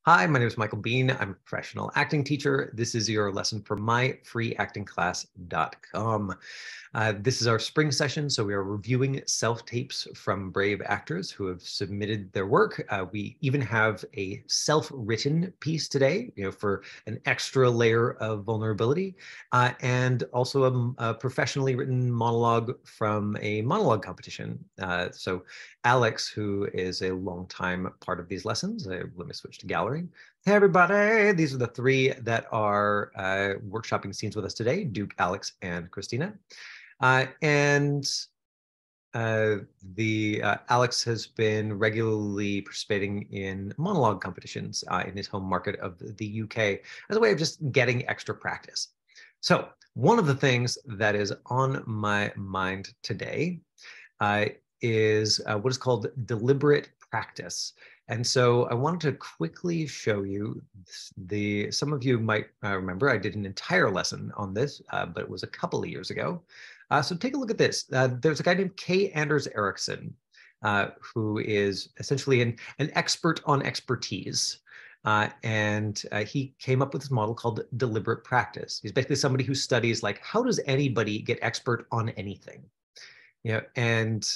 Hi, my name is Michael Bean. I'm a professional acting teacher. This is your lesson from myfreeactingclass.com. This is our spring session, so we are reviewing self-tapes from brave actors who have submitted their work. We even have a self-written piece today, for an extra layer of vulnerability, and also a professionally written monologue from a monologue competition. So Alex, who is a longtime part of these lessons, let me switch to gallery. Hey, everybody. These are the three that are workshopping scenes with us today, Duke, Alex, and Christina. And Alex has been regularly participating in monologue competitions in his home market of the UK as a way of just getting extra practice. So one of the things that is on my mind today is what is called deliberate practice. And so I wanted to quickly show you some of you might remember I did an entire lesson on this, but it was a couple of years ago. So take a look at this. There's a guy named K. Anders Ericsson, who is essentially an expert on expertise. And he came up with this model called deliberate practice. He's basically somebody who studies, like, how does anybody get expert on anything? And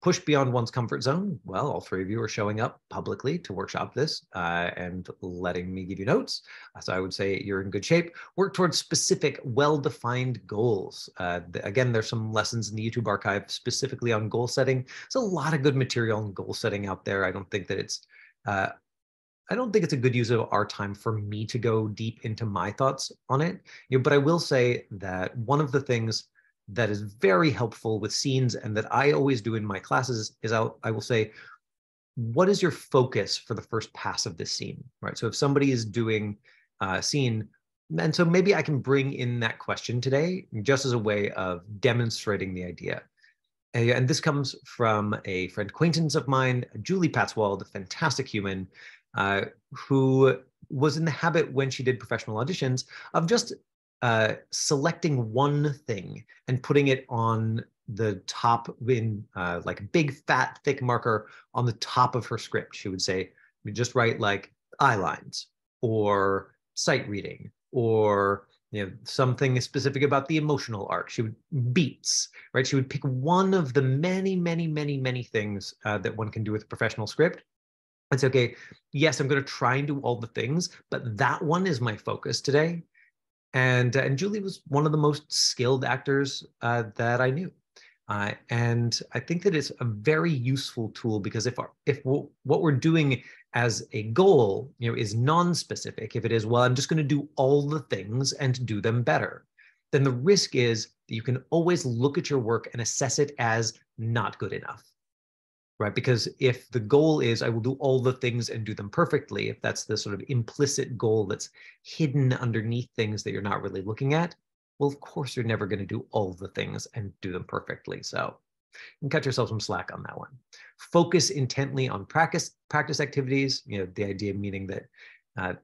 push beyond one's comfort zone. Well, all three of you are showing up publicly to workshop this and letting me give you notes. So I would say you're in good shape. Work towards specific, well-defined goals. Again, there's some lessons in the YouTube archive specifically on goal setting. There's a lot of good material on goal setting out there. I don't think it's a good use of our time for me to go deep into my thoughts on it. But I will say that one of the things that is very helpful with scenes and that I always do in my classes is I will say, what is your focus for the first pass of this scene, right? So if somebody is doing a scene, and so maybe I can bring in that question today just as a way of demonstrating the idea. And this comes from a friend acquaintance of mine, Julie Patswald, a fantastic human, who was in the habit when she did professional auditions of just selecting one thing and putting it on the top in like big, fat, thick marker on the top of her script. She would say, just write like eye lines or sight reading or something specific about the emotional arc. She would beats, right? She would pick one of the many, many, many, many things that one can do with a professional script. And say, okay, yes, I'm going to try and do all the things, but that one is my focus today. And Julie was one of the most skilled actors that I knew. And I think that it's a very useful tool because if what we're doing as a goal, is non-specific, if it is, well, I'm just going to do all the things and do them better, then the risk is that you can always look at your work and assess it as not good enough. Right? Because if the goal is I will do all the things and do them perfectly, if that's the sort of implicit goal that's hidden underneath things that you're not really looking at, well, of course, you're never going to do all the things and do them perfectly. So you can cut yourself some slack on that one. Focus intently on practice activities, the idea meaning that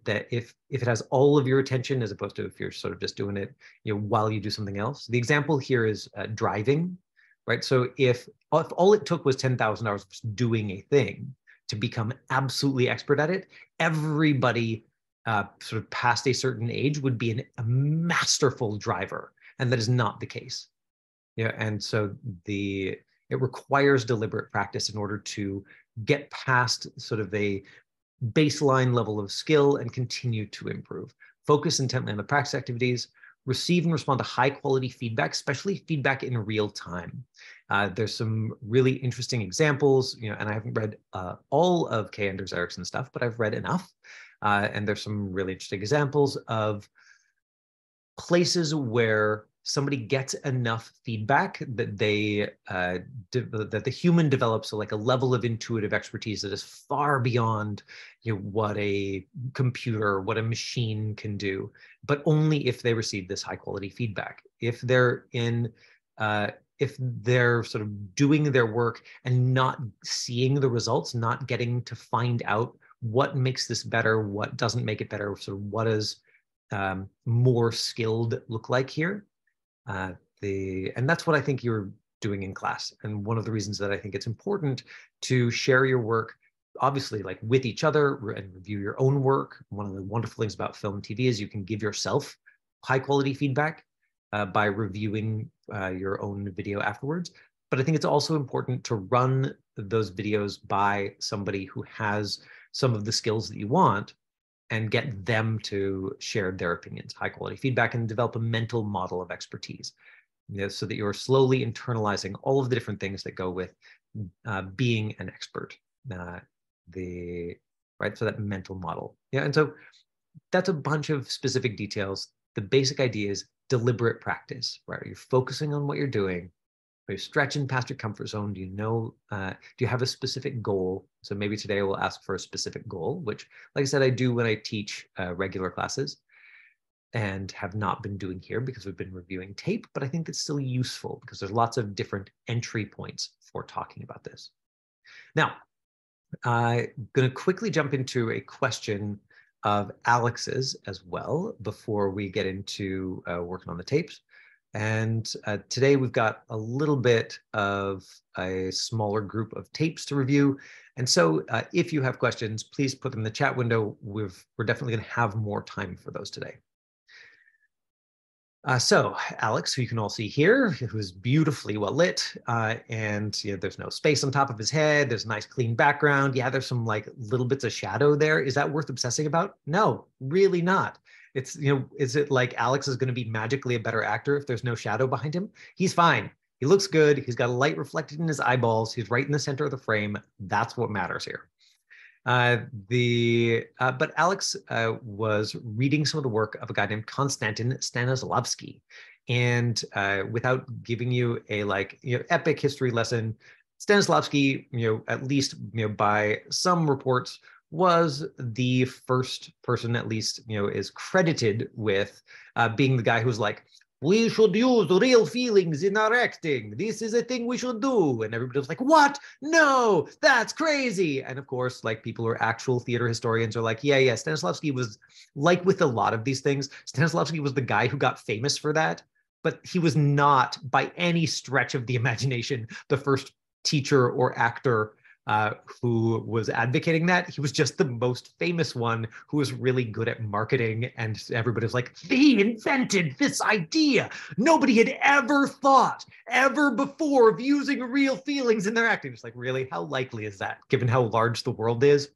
that if it has all of your attention as opposed to if you're sort of just doing it while you do something else. The example here is driving. Right. So if all it took was 10,000 hours of doing a thing to become absolutely expert at it, everybody sort of past a certain age would be a masterful driver. And that is not the case. And so it requires deliberate practice in order to get past sort of a baseline level of skill and continue to improve. Focus intently on the practice activities. Receive and respond to high quality feedback, especially feedback in real time. There's some really interesting examples, and I haven't read all of K. Anders Ericsson's stuff, but I've read enough. And there's some really interesting examples of places where somebody gets enough feedback that that the human develops like a level of intuitive expertise that is far beyond what a computer, what a machine can do, but only if they receive this high quality feedback. If they're sort of doing their work and not seeing the results, not getting to find out what makes this better, what doesn't make it better, sort of what is more skilled look like here. And that's what I think you're doing in class. And one of the reasons that I think it's important to share your work obviously like with each other and review your own work. One of the wonderful things about film and TV is you can give yourself high quality feedback by reviewing your own video afterwards. But I think it's also important to run those videos by somebody who has some of the skills that you want and get them to share their opinions, high quality feedback, and develop a mental model of expertise, so that you're slowly internalizing all of the different things that go with being an expert. So that mental model. Yeah, and so that's a bunch of specific details. The basic idea is deliberate practice, right? You're focusing on what you're doing. Are you stretching past your comfort zone? Do you have a specific goal? So maybe today we'll ask for a specific goal, which, like I said, I do when I teach regular classes and have not been doing here because we've been reviewing tape, but I think it's still useful because there's lots of different entry points for talking about this. Now, I'm going to quickly jump into a question of Alex's as well before we get into working on the tapes. And today we've got a little bit of a smaller group of tapes to review. And so if you have questions, please put them in the chat window. We're definitely going to have more time for those today. So Alex, who you can all see here, who's beautifully well lit, and there's no space on top of his head. There's a nice clean background. Yeah, there's some like little bits of shadow there. Is that worth obsessing about? No, really not. It's, is it like Alex is going to be magically a better actor if there's no shadow behind him? He's fine. He looks good. He's got a light reflected in his eyeballs. He's right in the center of the frame. That's what matters here. But Alex was reading some of the work of a guy named Konstantin Stanislavky, and without giving you a epic history lesson, Stanislavky, at least by some reports, was the first person, at least is credited with being the guy who's like, we should use real feelings in our acting. This is a thing we should do. And everybody was like, what? No, that's crazy. And of course, like people who are actual theater historians are like, yeah, Stanislavski was, like with a lot of these things, Stanislavski was the guy who got famous for that. But he was not, by any stretch of the imagination, the first teacher or actor who was advocating that. He was just the most famous one who was really good at marketing, and everybody was like, he invented this idea. Nobody had ever thought ever before of using real feelings in their acting. It's like, really? How likely is that, given how large the world is?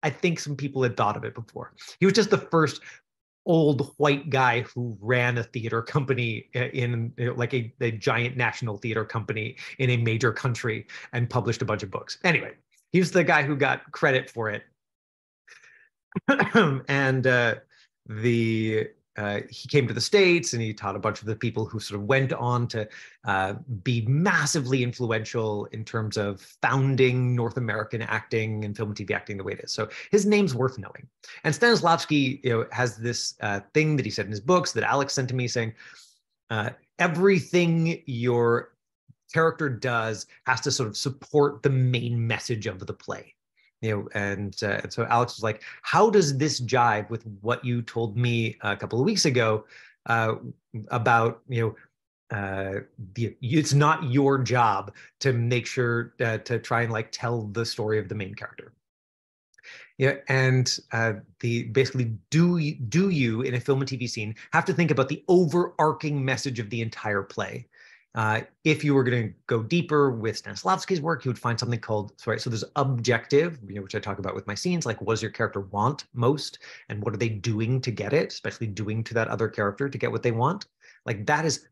I think some people had thought of it before. He was just the first old white guy who ran a theater company in like a giant national theater company in a major country and published a bunch of books. Anyway, he was the guy who got credit for it. And he came to the States and he taught a bunch of the people who sort of went on to be massively influential in terms of founding North American acting and film and TV acting the way it is. So his name's worth knowing. And Stanislavski, has this thing that he said in his books that Alex sent to me saying, everything your character does has to sort of support the main message of the play. And so Alex was like, how does this jive with what you told me a couple of weeks ago about, it's not your job to make sure to try and like tell the story of the main character. Yeah, and basically, do you in a film and TV scene have to think about the overarching message of the entire play? If you were going to go deeper with Stanislavski's work, you would find something called, so there's objective, which I talk about with my scenes, like what does your character want most, and what are they doing to get it, especially doing to that other character to get what they want. Like that is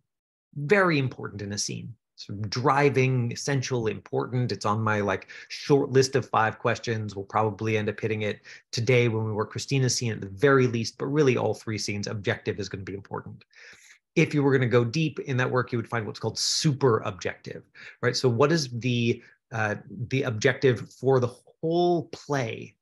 very important in a scene. So driving, essential, important. It's on my like short list of 5 questions. We'll probably end up hitting it today when we work Christina's scene at the very least, but really all 3 scenes, objective is going to be important. If you were going to go deep in that work, you would find what's called super objective, right? So what is the objective for the whole play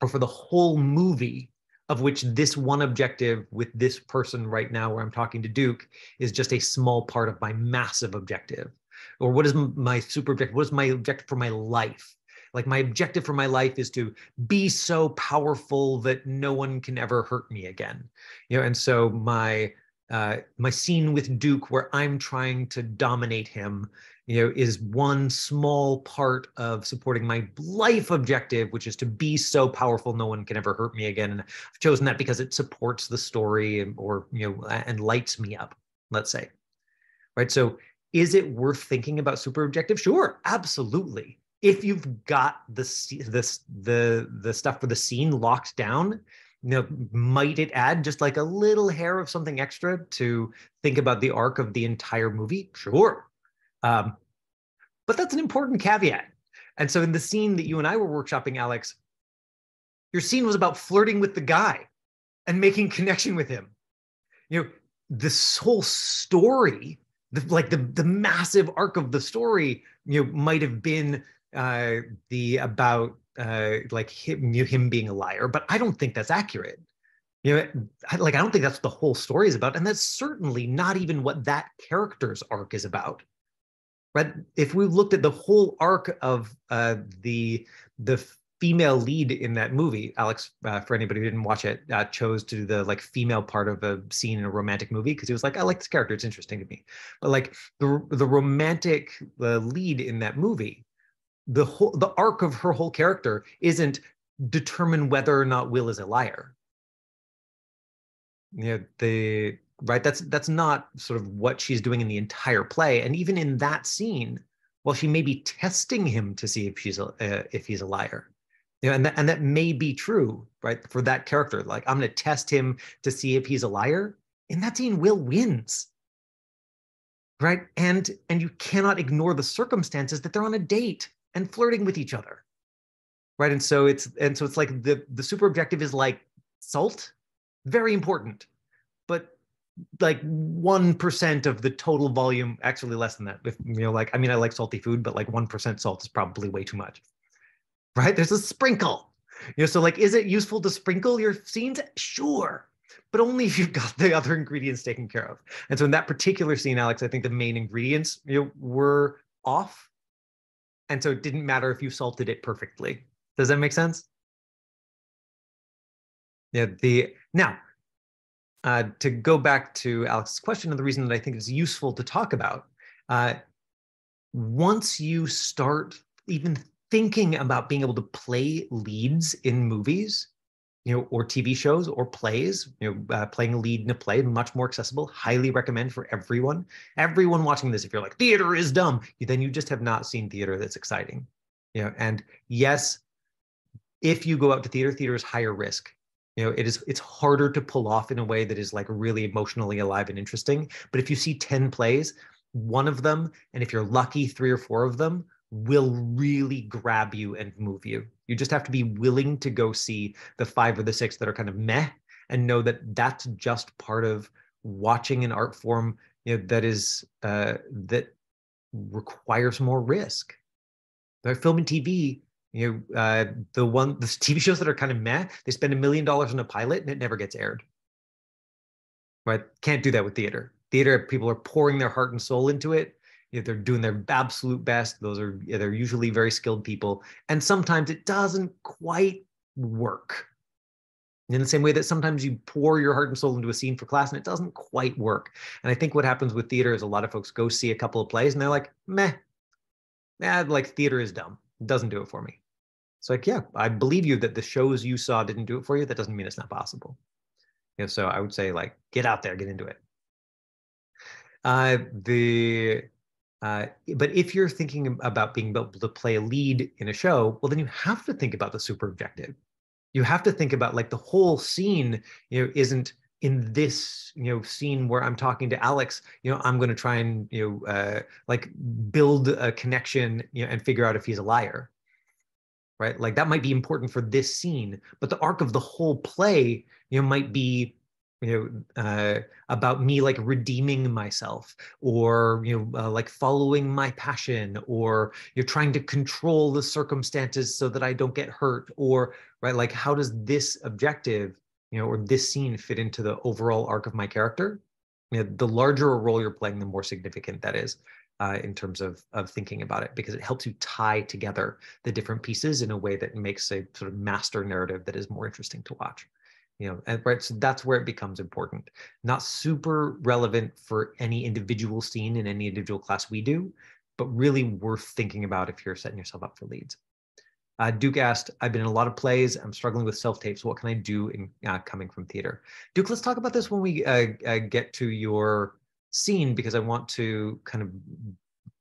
or for the whole movie, of which this one objective with this person right now where I'm talking to Duke is just a small part of my massive objective? Or what is my super objective? What is my objective for my life? Like my objective for my life is to be so powerful that no one can ever hurt me again. And so my scene with Duke where I'm trying to dominate him is one small part of supporting my life objective, which is to be so powerful no one can ever hurt me again. And I've chosen that because it supports the story or, and lights me up, let's say. Right? So is it worth thinking about super objective? Sure, absolutely. If you've got the stuff for the scene locked down, might it add just like a little hair of something extra to think about the arc of the entire movie? Sure. But that's an important caveat. And so in the scene that you and I were workshopping, Alex, your scene was about flirting with the guy and making connection with him. This whole story, the massive arc of the story, might have been like him being a liar, but I don't think that's accurate. I don't think that's what the whole story is about, and that's certainly not even what that character's arc is about. Right? If we looked at the whole arc of the female lead in that movie, Alex, for anybody who didn't watch it, chose to do the like female part of a scene in a romantic movie because he was like, I like this character, it's interesting to me. But like the romantic lead in that movie, the arc of her whole character isn't determine whether or not Will is a liar. Right, that's not sort of what she's doing in the entire play. And even in that scene, well, she may be testing him to see if he's a liar. And that may be true, right, for that character. Like, I'm going to test him to see if he's a liar. In that scene, Will wins, right? And you cannot ignore the circumstances that they're on a date and flirting with each other, right? And so it's like the super objective is like salt, very important, but like 1% of the total volume, actually less than that. If I like salty food, but like 1% salt is probably way too much. Right? There's a sprinkle. So like, is it useful to sprinkle your scenes? Sure. But only if you've got the other ingredients taken care of. And so in that particular scene, Alex, I think the main ingredients were off. And so it didn't matter if you salted it perfectly. Does that make sense? Yeah. Now, to go back to Alex's question, and the reason that I think it's useful to talk about, once you start even thinking about being able to play leads in movies, or TV shows or plays, playing a lead in a play, much more accessible, highly recommend for everyone. Everyone watching this, if you're like, theater is dumb, then you just have not seen theater that's exciting. And yes, if you go out to theater is higher risk. It's harder to pull off in a way that is like really emotionally alive and interesting. But if you see 10 plays, one of them, and if you're lucky, 3 or 4 of them, will really grab you and move you. You just have to be willing to go see the 5 or the 6 that are kind of meh, and know that that's just part of watching an art form, that is that requires more risk. But film and TV, the TV shows that are kind of meh, they spend $1 million on a pilot and it never gets aired. Right? Can't do that with theater. Theater, people are pouring their heart and soul into it. They're doing their absolute best. They're usually very skilled people. And sometimes it doesn't quite work. In the same way that sometimes you pour your heart and soul into a scene for class and it doesn't quite work. And I think what happens with theater is a lot of folks go see a couple of plays and they're like, meh, like theater is dumb. It doesn't do it for me. It's like, yeah, I believe you that the shows you saw didn't do it for you. That doesn't mean it's not possible. So I would say, like, get out there, get into it. But if you're thinking about being able to play a lead in a show, well, then you have to think about the super objective. You have to think about like the whole scene, isn't in this, scene where I'm talking to Alex, I'm going to try and, like build a connection, and figure out if he's a liar. Right? Like that might be important for this scene, but the arc of the whole play, might be, about me like redeeming myself, or like following my passion, or you're trying to control the circumstances so that I don't get hurt, or right, like how does this objective, or this scene fit into the overall arc of my character? The larger a role you're playing, the more significant that is. In terms of thinking about it, because it helps you tie together the different pieces in a way that makes a sort of master narrative that is more interesting to watch. And right, so that's where it becomes important. Not super relevant for any individual scene in any individual class we do, but really worth thinking about if you're setting yourself up for leads. Duke asked, I've been in a lot of plays. I'm struggling with self-tapes. What can I do in coming from theater? Duke, let's talk about this when we get to your scene, because I want to kind of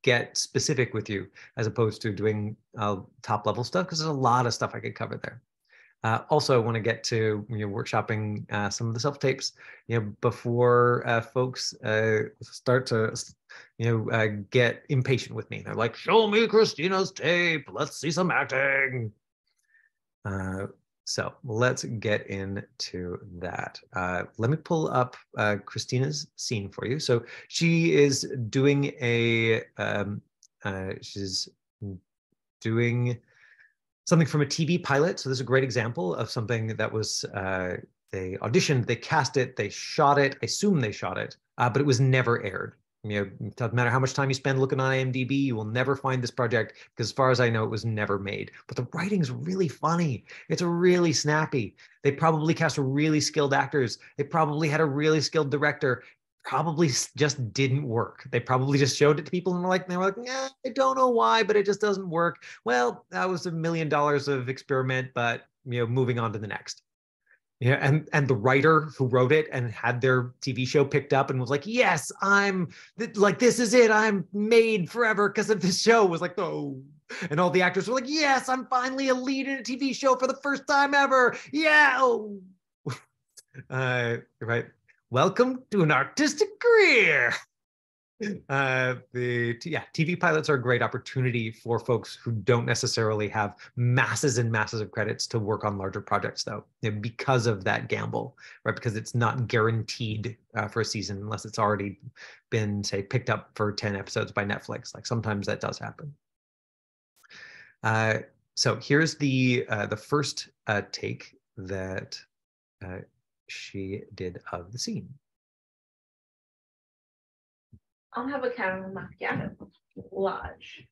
get specific with you as opposed to doing top level stuff, because there's a lot of stuff I could cover there. Also, I want to get to workshopping some of the self tapes, before folks start to get impatient with me. They're like, "Show me Christina's tape. Let's see some acting." So let's get into that. Let me pull up Christina's scene for you. So she is doing she's doing something from a TV pilot. So this is a great example of something that was, they auditioned, they cast it, they shot it. I assume they shot it, but it was never aired. It doesn't matter how much time you spend looking on IMDb, you will never find this project, because as far as I know, it was never made. But the writing's really funny. It's really snappy. They probably cast really skilled actors. They probably had a really skilled director. Probably just didn't work. They probably just showed it to people and they were like, nah, I don't know why, but it just doesn't work. Well, that was $1 million of experiment, but moving on to the next. And the writer who wrote it and had their TV show picked up and was like, yes, I'm like, this is it. I'm made forever because of this show, was like, oh. And all the actors were like, yes, I'm finally a lead in a TV show for the first time ever. Yeah. Oh. Right. Welcome to an artistic career. TV pilots are a great opportunity for folks who don't necessarily have masses and masses of credits to work on larger projects, though, because of that gamble, right? Because it's not guaranteed for a season unless it's already been, say, picked up for 10 episodes by Netflix. Like sometimes that does happen. So here's the first take that she did of the scene. I'll have a caramel macchiato, large.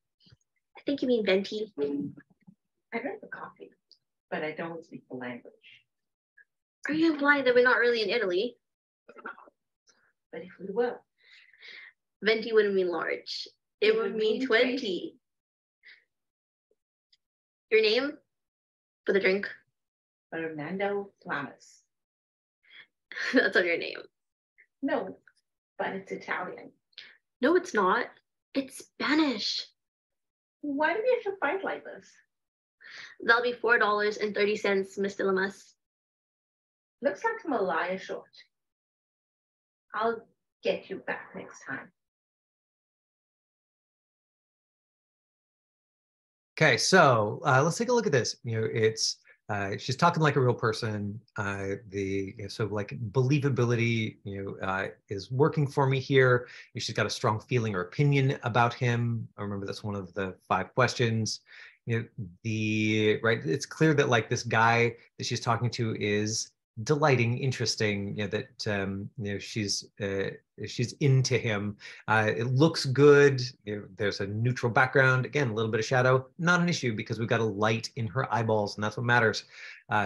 I think you mean venti. I drink the coffee, but I don't speak the language. Are you implying that we're not really in Italy? But if we were, venti wouldn't mean large. It would mean 20. Your name for the drink? Fernando Lamas. That's not your name. No, but it's Italian. No, it's not. It's Spanish. Why do we have to fight like this? That'll be $4.30, Mr. Lamas. Looks like Malaya short. I'll get you back next time. Okay, so let's take a look at this. It's she's talking like a real person. So like believability, is working for me here. She's got a strong feeling or opinion about him. I remember that's one of the 5 questions. Right. It's clear that like this guy that she's talking to is delighting, interesting. That she's into him. It looks good. There's a neutral background. Again, a little bit of shadow, not an issue because we've got a light in her eyeballs, and that's what matters.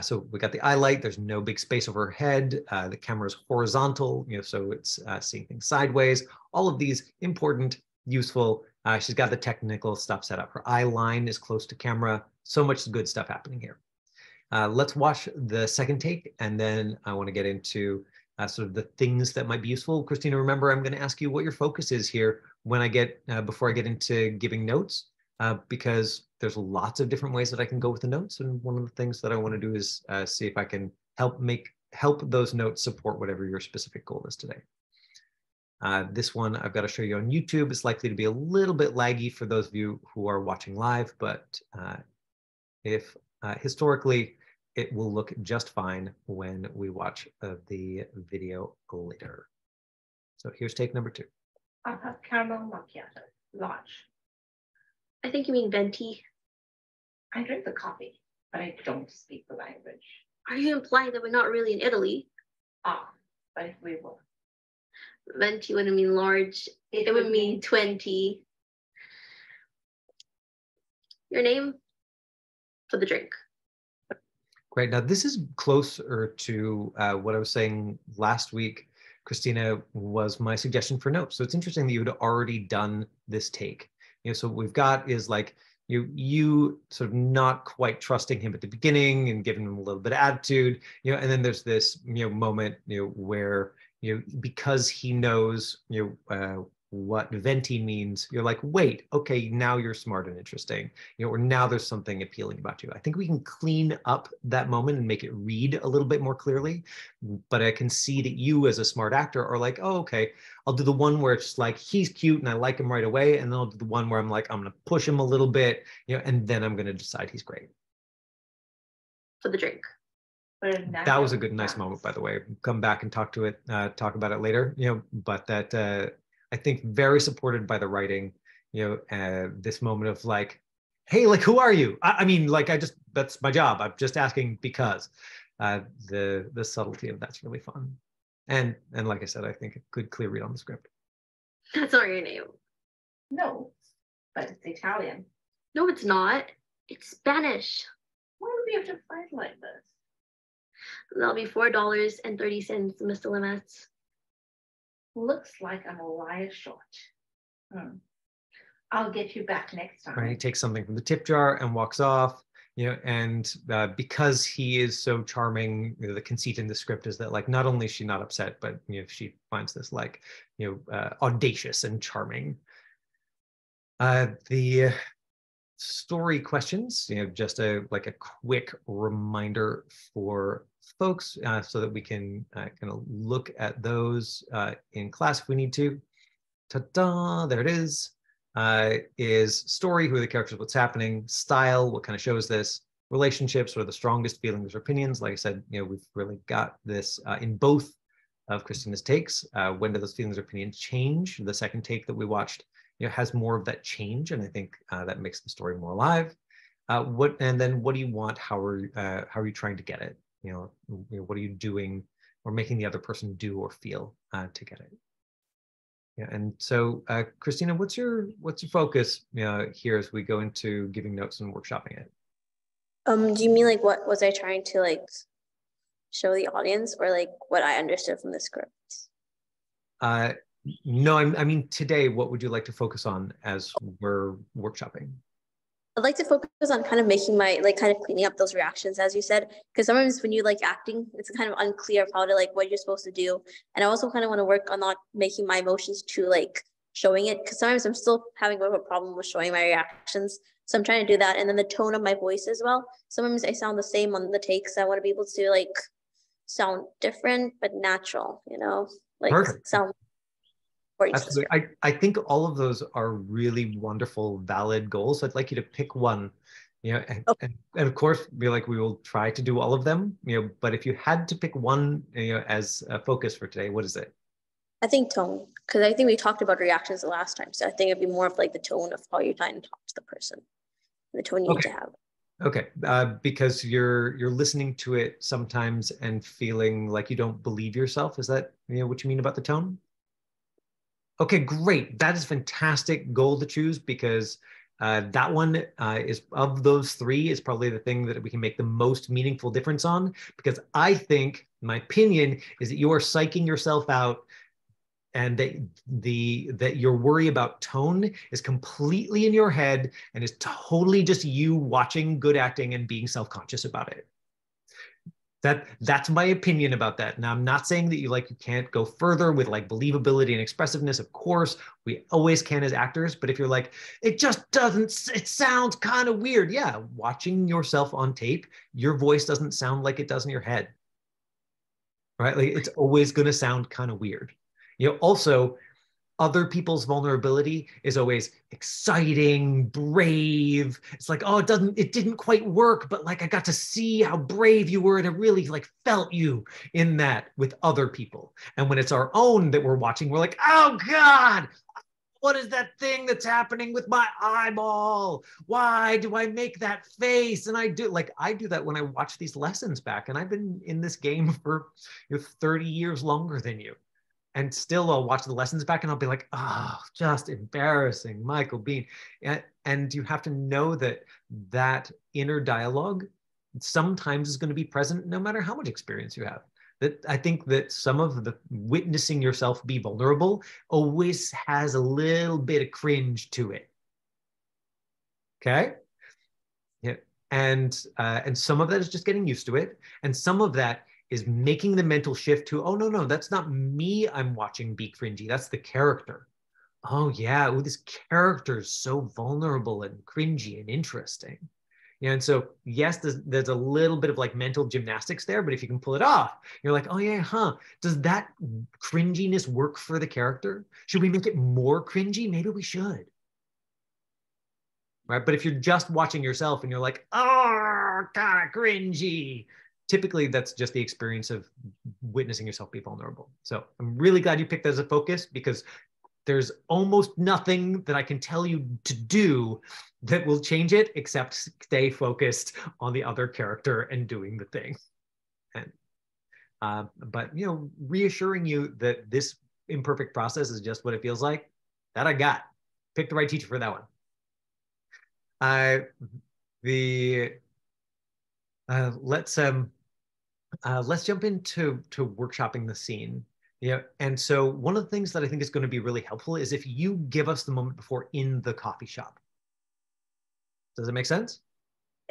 So we got the eye light. There's no big space over her head. The camera is horizontal, so it's seeing things sideways. All of these important, useful. She's got the technical stuff set up. Her eye line is close to camera. So much good stuff happening here. Let's watch the second take, and then I want to get into sort of the things that might be useful. Christina, remember, I'm going to ask you what your focus is here when I get before I get into giving notes, because there's lots of different ways that I can go with the notes, and one of the things that I want to do is see if I can help those notes support whatever your specific goal is today. This one I've got to show you on YouTube. It's likely to be a little bit laggy for those of you who are watching live, but if historically, it will look just fine when we watch the video later. So here's take number 2. I'll have caramel macchiato, large. I think you mean venti. I drink the coffee, but I don't speak the language. Are you implying that we're not really in Italy? But if we were. Venti wouldn't mean large. It would mean 20. Your name for the drink? Great. Now, this is closer to what I was saying last week, Christina, was my suggestion for notes. So it's interesting that you had already done this take. So what we've got is like you sort of not quite trusting him at the beginning and giving him a little bit of attitude, and then there's this moment where because he knows what venti means, you're like, wait, okay, now you're smart and interesting, or now there's something appealing about you. I think we can clean up that moment and make it read a little bit more clearly, but I can see that you as a smart actor are like, oh, okay, I'll do the one where it's like he's cute and I like him right away, and then I'll do the one where I'm like, I'm gonna push him a little bit, and then I'm gonna decide he's great. For the drink. That was a good, nice moment, by the way. Come back and talk about it later, but that I think very supported by the writing, this moment of like, hey, like, who are you? I mean, like, that's my job. I'm just asking because the subtlety of that's really fun. And like I said, I think a good clear read on the script. That's not your name. No, but it's Italian. No, it's not. It's Spanish. Why do we have to fight like this? That'll be $4.30, Mr. Limits. Looks like I'm a liar short. I'll get you back next time. Right, he takes something from the tip jar and walks off. And because he is so charming, the conceit in the script is that like not only is she not upset, but she finds this like audacious and charming. The story questions, just a quick reminder for folks so that we can kind of look at those in class if we need to. Ta-da, there it is. Is story, who are the characters, what's happening, style, what kind of show is this, relationships, what are the strongest feelings or opinions. Like I said, we've really got this in both of Christina's takes. When do those feelings or opinions change? The second take that we watched has more of that change, and I think that makes the story more alive. And then what do you want? How are you trying to get it? What are you doing or making the other person do or feel to get it? Yeah, and so Christina, what's your focus here as we go into giving notes and workshopping it? Do you mean like what was I trying to like show the audience, or like what I understood from the script? No, I mean today, what would you like to focus on as we're workshopping? I'd like to focus on kind of making my, like, kind of cleaning up those reactions, as you said, because sometimes when you like acting, it's kind of unclear of how to like what you're supposed to do. And I also kind of want to work on not making my emotions too like showing it, because sometimes I'm still having a bit of a problem with showing my reactions. So I'm trying to do that. And then the tone of my voice as well. Sometimes I sound the same on the takes. I want to be able to like sound different, but natural, like Perfect. Sound. Absolutely. I think all of those are really wonderful, valid goals. So I'd like you to pick one, and of course, we will try to do all of them, but if you had to pick one, as a focus for today, what is it? I think tone, because I think we talked about reactions the last time. So I think it'd be more of like the tone of how you're trying to talk to the person, the tone you need to have. Okay, because you're listening to it sometimes and feeling like you don't believe yourself. Is that what you mean about the tone? Okay, great. That is a fantastic goal to choose, because that one is, of those three, is probably the thing that we can make the most meaningful difference on, because I think, my opinion, is that you are psyching yourself out, and that your worry about tone is completely in your head and is totally just you watching good acting and being self-conscious about it. That's my opinion about that. Now, I'm not saying that you can't go further with like believability and expressiveness. Of course, we always can as actors. But if you're like, it just doesn't, it sounds kind of weird. Yeah, watching yourself on tape, your voice doesn't sound like it does in your head, right? Like it's always going to sound kind of weird. Also, other people's vulnerability is always exciting, brave. It's like, oh, it didn't quite work, but like I got to see how brave you were, and it really like felt you in that with other people. And when it's our own that we're watching, we're like, oh God, what is that thing that's happening with my eyeball? Why do I make that face? And I do that when I watch these lessons back, and I've been in this game for 30 years longer than you. And still I'll watch the lessons back and I'll be like, oh, just embarrassing, Michael Biehn. And you have to know that inner dialogue sometimes is going to be present no matter how much experience you have. That I think that some of the witnessing yourself be vulnerable always has a little bit of cringe to it. Okay. Yeah. And some of that is just getting used to it. And some of that is making the mental shift to, oh, no, that's not me I'm watching be cringy. That's the character. Oh, yeah. Oh, this character is so vulnerable and cringy and interesting. Yeah, and so, yes, there's a little bit of like mental gymnastics there, but if you can pull it off, you're like, oh, yeah, huh. Does that cringiness work for the character? Should we make it more cringy? Maybe we should. Right. But if you're just watching yourself and you're like, oh, kind of cringy, typically that's just the experience of witnessing yourself be vulnerable. So I'm really glad you picked that as a focus, because there's almost nothing that I can tell you to do that will change it except stay focused on the other character and doing the thing. And, but, reassuring you that this imperfect process is just what it feels like, that I got. Pick the right teacher for that one. Let's jump into workshopping the scene. Yeah, and so one of the things that I think is going to be really helpful is if you give us the moment before in the coffee shop. Does it make sense?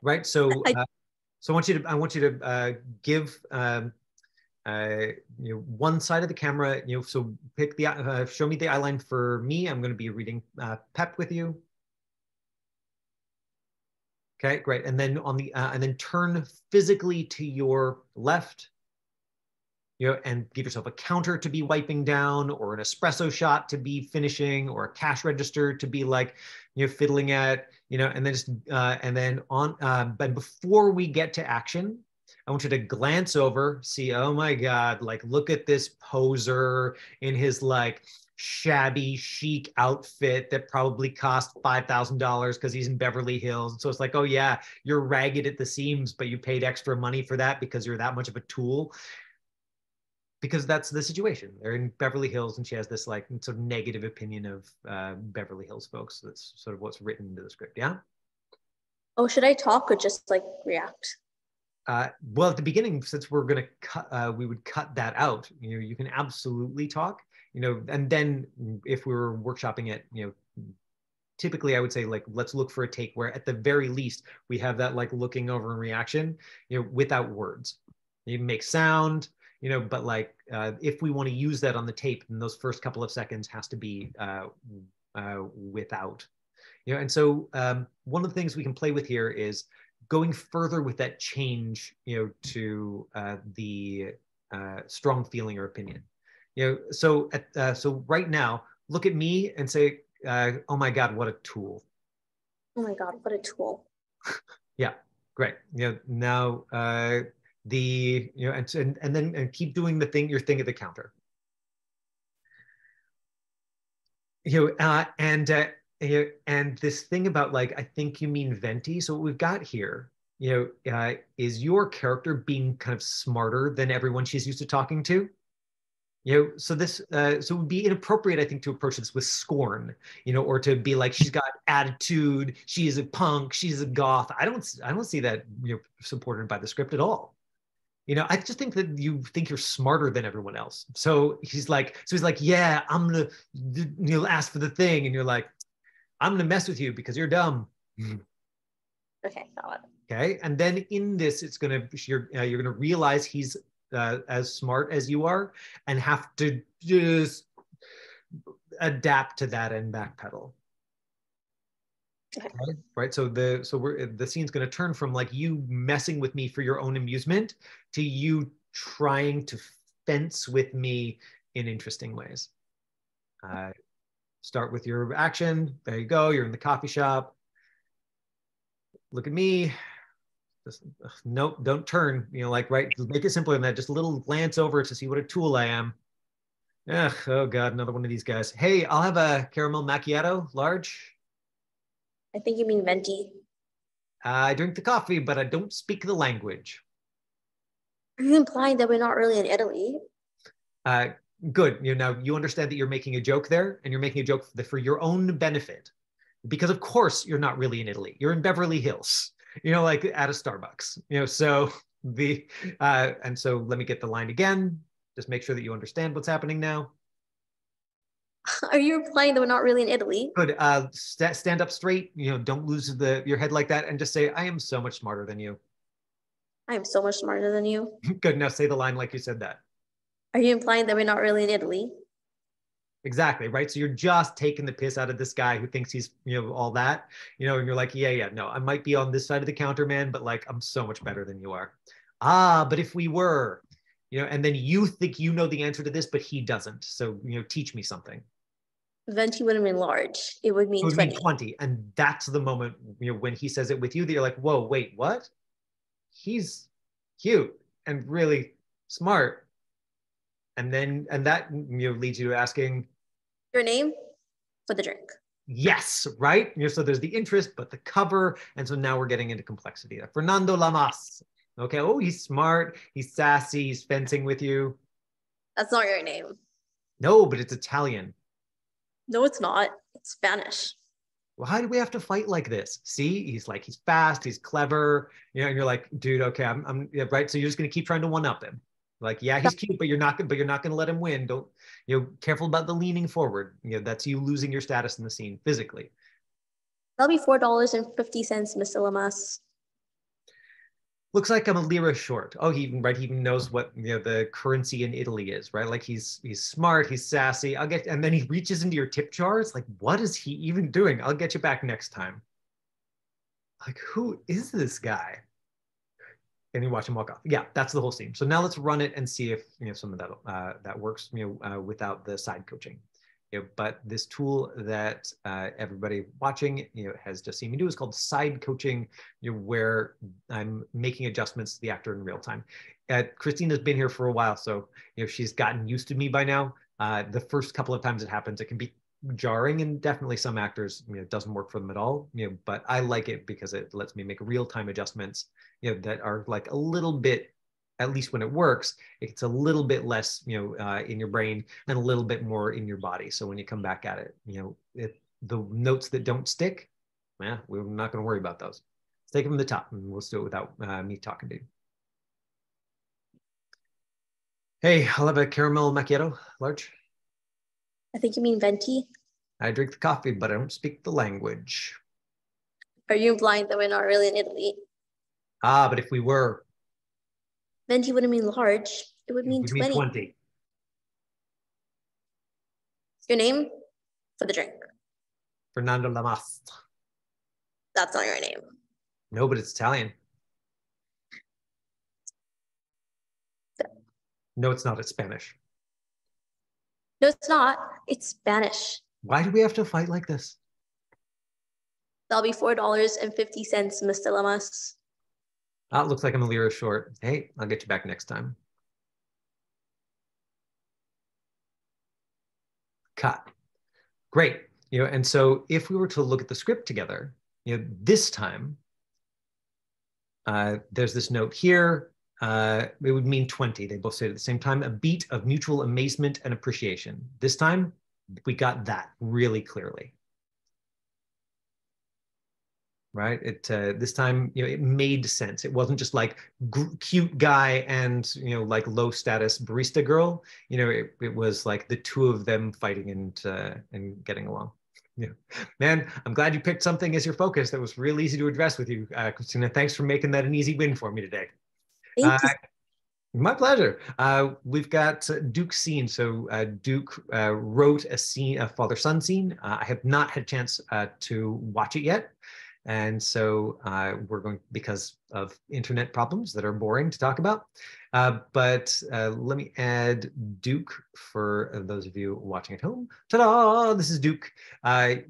Right. So, I want you to give one side of the camera. So pick the show me the eye line for me. I'm going to be reading PEP with you. Okay, great. And then and then turn physically to your left. And give yourself a counter to be wiping down, or an espresso shot to be finishing, or a cash register to be like, fiddling at, and then just, and then but before we get to action, I want you to glance over, see, oh my God, like, look at this poser in his like shabby chic outfit that probably cost $5,000 because he's in Beverly Hills. And so it's like, oh yeah, you're ragged at the seams, but you paid extra money for that because you're that much of a tool. Because that's the situation. They're in Beverly Hills, and she has this like sort of negative opinion of Beverly Hills folks. That's sort of what's written into the script. Yeah. Oh, should I talk or just like react? Well, at the beginning, since we're gonna cut, we would cut that out. You can absolutely talk. And then if we were workshopping it, typically I would say like, let's look for a take where at the very least we have that like looking over and reaction, without words. You make sound. But like, if we want to use that on the tape, then those first couple of seconds has to be without. And so one of the things we can play with here is going further with that change, to the strong feeling or opinion. So right now, look at me and say, oh my God, what a tool. Oh my God, what a tool. Yeah, great. Now, and then keep doing your thing at the counter. And this thing about like, I think you mean venti. So what we've got here, is your character being kind of smarter than everyone she's used to talking to. So this, so it would be inappropriate, I think, to approach this with scorn, or to be like, she's got attitude, she is a punk, she's a goth. I don't see that, supported by the script at all. I just think that you think you're smarter than everyone else. So he's like, yeah, I'm gonna, ask for the thing, and you're like, I'm gonna mess with you because you're dumb. Okay, got it. Okay, and then in this, you're gonna realize he's as smart as you are, and have to just adapt to that and backpedal. Okay. Right. So the scene's going to turn from like you messing with me for your own amusement to you trying to fence with me in interesting ways. Start with your action. There you go. You're in the coffee shop. Look at me. Just, nope, don't turn. Right. Make it simpler than that. Just a little glance over to see what a tool I am. Ugh, oh God, another one of these guys. Hey, I'll have a caramel macchiato, large. I think you mean venti. I drink the coffee, but I don't speak the language. Are you implying that we're not really in Italy? Good. Now you understand that you're making a joke there, and you're making a joke for your own benefit, because of course you're not really in Italy. You're in Beverly Hills. Like at a Starbucks. So and so let me get the line again. Just make sure that you understand what's happening now. Are you implying that we're not really in Italy? Good. Stand up straight. Don't lose your head like that, and just say, "I am so much smarter than you." I am so much smarter than you. Good. Now say the line like you said that. Are you implying that we're not really in Italy? Exactly, right? So you're just taking the piss out of this guy who thinks he's, all that, and you're like, yeah, no, I might be on this side of the counter, man, but like, I'm so much better than you are. But if we were, and then you think you know the answer to this, but he doesn't. So, teach me something. Venti wouldn't mean large. It would mean It would 20. mean 20. And that's the moment, when he says it with you, that you're like, whoa, wait, what? He's cute and really smart. And that, leads you to asking, Your name for the drink. yes, right? So there's the interest, but the cover. And so now we're getting into complexity. Fernando Lamas. Okay. Oh, he's smart. He's sassy. He's fencing with you. That's not your name. No, but it's Italian. No, it's not. It's Spanish. Well, how do we have to fight like this? See, he's fast. He's clever. And you're like, dude, okay, I'm yeah, right. So you're just going to keep trying to one up him. Like, yeah, he's cute, but you're not going to let him win. Don't, careful about the leaning forward. That's you losing your status in the scene physically. That'll be $4.50, Mr. Lamas. Looks like I'm a lira short. Oh, he even knows what the currency in Italy is, right? Like he's smart, he's sassy. And then he reaches into your tip jar. It's like, what is he even doing? I'll get you back next time. Like, who is this guy? And you watch him walk off. Yeah, that's the whole scene. So now let's run it and see if some of that works without the side coaching. But this tool that everybody watching has just seen me do is called side coaching, where I'm making adjustments to the actor in real time. Christina's been here for a while, so she's gotten used to me by now. The first couple of times it happens, it can be jarring, and definitely some actors it doesn't work for them at all. But I like it because it lets me make real-time adjustments that are like a little bit, at least when it works, it's a little bit less, in your brain and a little bit more in your body. So when you come back at it, the notes that don't stick, we're not going to worry about those. Let's take them from the top, and we'll do it without me talking to you. Hey, I'll have a caramel macchiato, large. I think you mean venti. I drink the coffee, but I don't speak the language. Are you implying that we're not really in Italy? But if we were. Venti wouldn't mean large. It would mean 20. 20. Your name for the drink. Fernando Lamas. That's not your name. No, but it's Italian. No, it's not. It's Spanish. No, it's not. It's Spanish. Why do we have to fight like this? That'll be $4.50, Mr. Lamas. It looks like I'm a lira short. Hey, I'll get you back next time. Cut. Great. And so if we were to look at the script together, this time, there's this note here. It would mean 20. They both say it at the same time. A beat of mutual amazement and appreciation. This time, we got that really clearly. Right? This time, it made sense. It wasn't just like cute guy and like low status barista girl. It was like the two of them fighting and getting along. Man, I'm glad you picked something as your focus that was real easy to address with you, Christina. Thanks for making that an easy win for me today. Thank you. My pleasure. We've got Duke's scene. So Duke wrote a scene, a father-son scene. I have not had a chance to watch it yet. And so we're going, because of internet problems that are boring to talk about. But let me add Duke for those of you watching at home. Ta-da! This is Duke.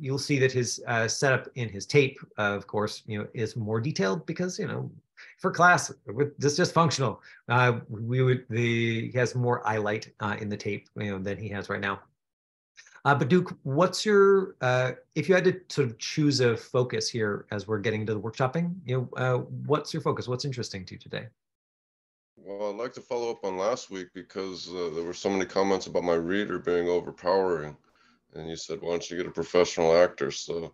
You'll see that his setup in his tape, of course, is more detailed because, for class, it's just functional. He has more highlight in the tape, than he has right now. But Duke, what's your, if you had to sort of choose a focus here as we're getting to the workshopping, what's your focus? What's interesting to you today? Well, I'd like to follow up on last week because there were so many comments about my reader being overpowering. And you said, why don't you get a professional actor? So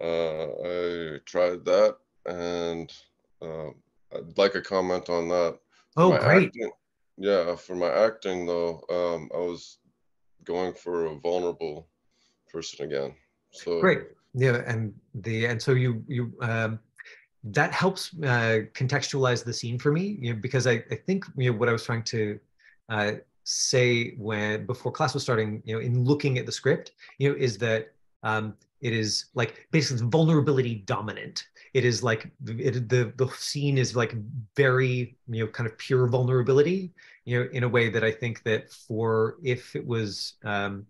I tried that, and I'd like a comment on that. Oh, great. For my acting though, I was going for a vulnerable person again. So Great. Yeah, and so you that helps contextualize the scene for me, because I think what I was trying to say before class was starting, in looking at the script, is that it is like basically vulnerability dominant. It is like the scene is like very kind of pure vulnerability, in a way that I think that if it was in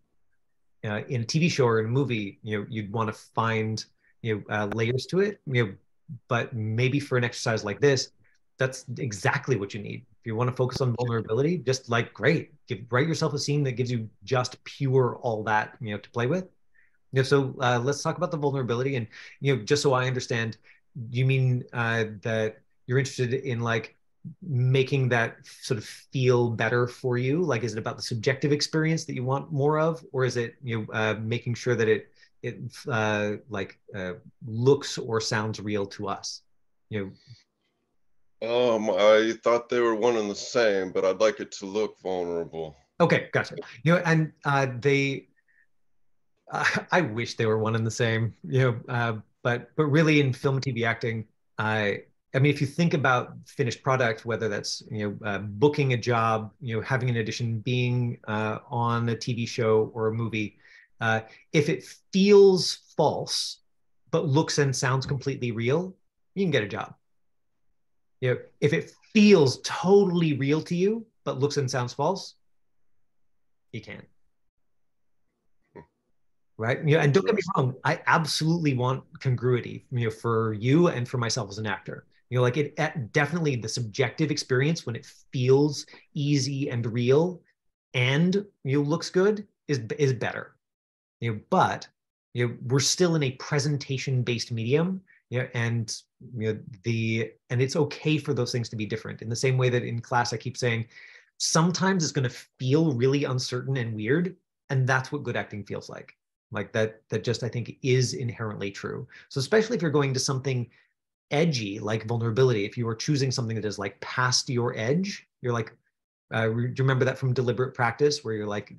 a TV show or in a movie, you'd want to find layers to it, but maybe for an exercise like this, that's exactly what you need. If you want to focus on vulnerability, just like great, write yourself a scene that gives you just pure all that to play with. So let's talk about the vulnerability, and just so I understand, you mean that you're interested in like making that sort of feel better for you? Like, is it about the subjective experience that you want more of, or is it making sure that it looks or sounds real to us? I thought they were one and the same, but I'd like it to look vulnerable. Okay, gotcha. And they. I wish they were one and the same, but really in film and TV acting, I mean, if you think about finished product, whether that's booking a job, having an audition, being on a TV show or a movie, if it feels false but looks and sounds completely real, you can get a job. If it feels totally real to you but looks and sounds false, you can't. Right. And don't get me wrong, I absolutely want congruity, for you and for myself as an actor. Like it definitely the subjective experience when it feels easy and real and looks good is better. But we're still in a presentation-based medium. And and it's okay for those things to be different. In the same way that in class I keep saying, sometimes it's going to feel really uncertain and weird, and that's what good acting feels like. Like that just I think is inherently true. So especially if you're going to something edgy like vulnerability, if you are choosing something that is like past your edge, you're like, do you remember that from deliberate practice where you're like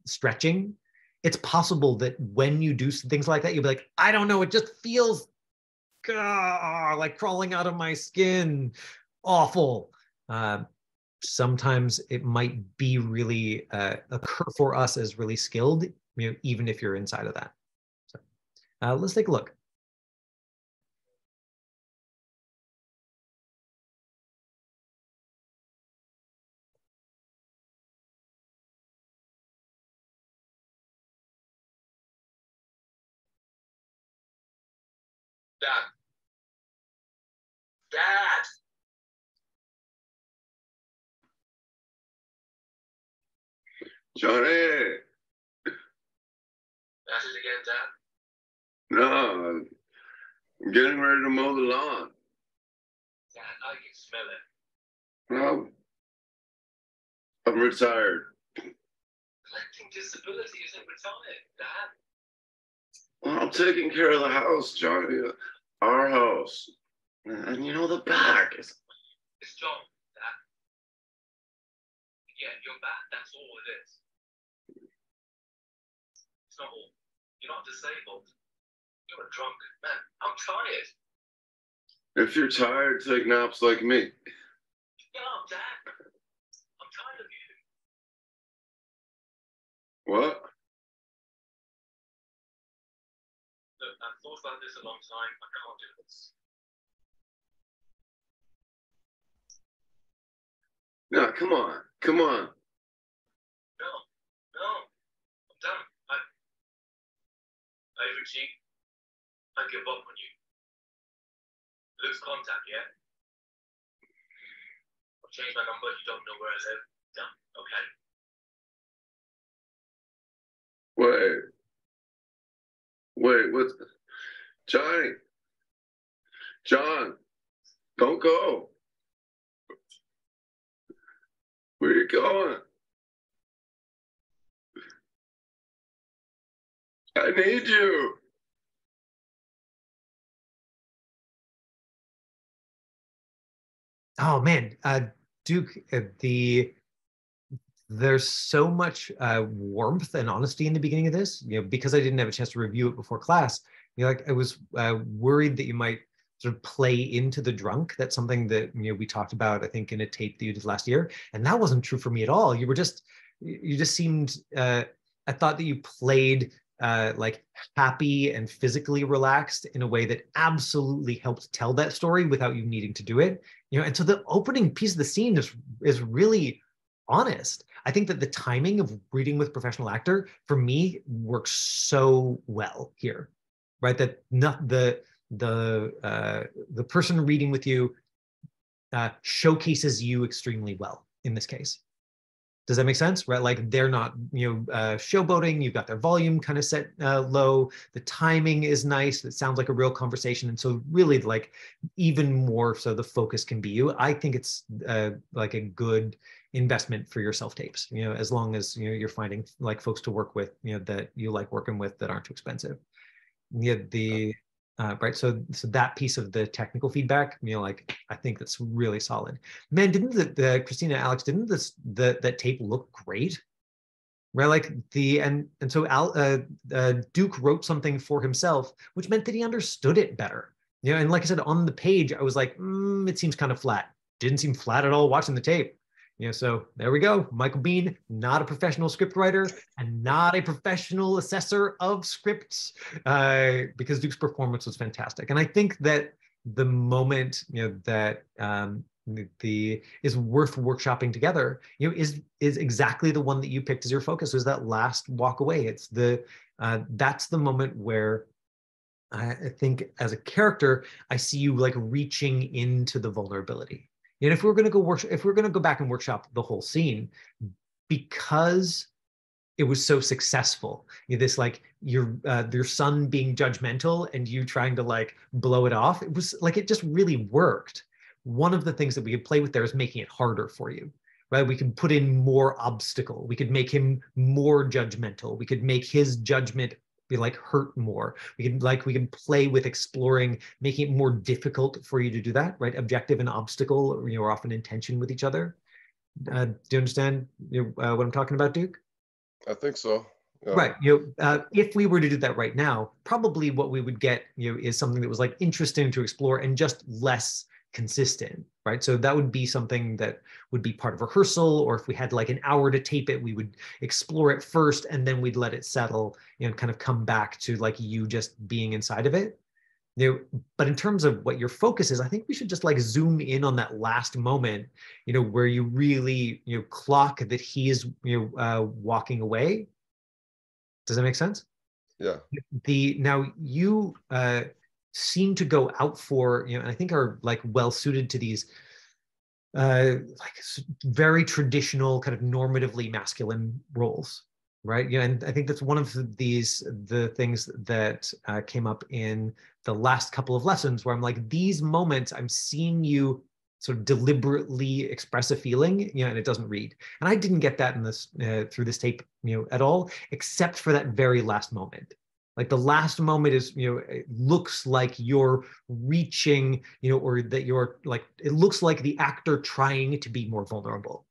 stretching? It's possible that when you do things like that, you'll be like, I don't know, it just feels like crawling out of my skin, awful. Sometimes it might be really occur for us as really skilled, even if you're inside of that. So let's take a look. Dad. Johnny. That's it again, Dad? No, I'm getting ready to mow the lawn. Dad, I can smell it. No, I'm retired. Collecting disability isn't retired, Dad. Well, I'm taking care of the house, Johnny. Our house. And the back. It's John, Dad. Yeah, you're back. That's all it is. It's not all. You're not disabled. You're a drunk man. I'm tired. If you're tired, take naps like me. Get up, Dad. I'm tired of you. What? Look, I've thought about this a long time. I can't do this. No, come on. Come on. No. I'm done. Richie, I give up on you. Lose contact, yeah? I've changed my number. You don't know where I live. Done. Okay? Wait, what's... Johnny. John, don't go. Where are you going? I need you. Oh man, Duke, there's so much warmth and honesty in the beginning of this, because I didn't have a chance to review it before class. Like I was worried that you might sort of play into the drunk. That's something that we talked about, I think, in a tape that you did last year, and that wasn't true for me at all. You just seemed. I thought that you played like happy and physically relaxed in a way that absolutely helped tell that story without you needing to do it. And so the opening piece of the scene is really honest. I think that the timing of reading with professional actor for me works so well here, right? That not the person reading with you showcases you extremely well in this case. Does that make sense? Right? Like they're not, showboating. You've got their volume kind of set low. The timing is nice. It sounds like a real conversation. And so really like even more so the focus can be you. I think it's like a good investment for your self-tapes, as long as, you're finding like folks to work with, that you like working with that aren't too expensive. Right. So that piece of the technical feedback, like I think that's really solid. Man, didn't Christina, Alex, didn't that tape look great? Right. Like and so Duke wrote something for himself, which meant that he understood it better. And like I said, on the page, I was like, it seems kind of flat. Didn't seem flat at all watching the tape. So there we go. Michael Bean, not a professional scriptwriter and not a professional assessor of scripts, because Duke's performance was fantastic. And I think that the moment, that is worth workshopping together, is exactly the one that you picked as your focus, is that last walk away. It's that's the moment where I think as a character, I see you like reaching into the vulnerability. And if we're going to go back and workshop the whole scene, because it was so successful, this like your son being judgmental and you trying to like blow it off, it was like it just really worked. One of the things that we could play with there is making it harder for you, right? We could put in more obstacle. We could make him more judgmental. We could make his judgment be like hurt more. We can play with exploring, making it more difficult for you to do that, right? Objective and obstacle, are often in tension with each other. Do you understand what I'm talking about, Duke? I think so. Yeah. Right. If we were to do that right now, probably what we would get, is something that was like interesting to explore and just less consistent, right? So that would be something that would be part of rehearsal, or if we had like an hour to tape it, we would explore it first and then we'd let it settle, and kind of come back to like you just being inside of it. But in terms of what your focus is, I think we should just like zoom in on that last moment, where you really, clock that he is, walking away. Does that make sense? Yeah. Now you seem to go out for, and I think are like well suited to these like very traditional kind of normatively masculine roles, right? And I think that's one of the things that came up in the last couple of lessons, where I'm like, these moments I'm seeing you sort of deliberately express a feeling, and it doesn't read. And I didn't get that in this through this tape, at all, except for that very last moment. Like the last moment is, it looks like you're reaching, or that you're like, it looks like the actor trying to be more vulnerable.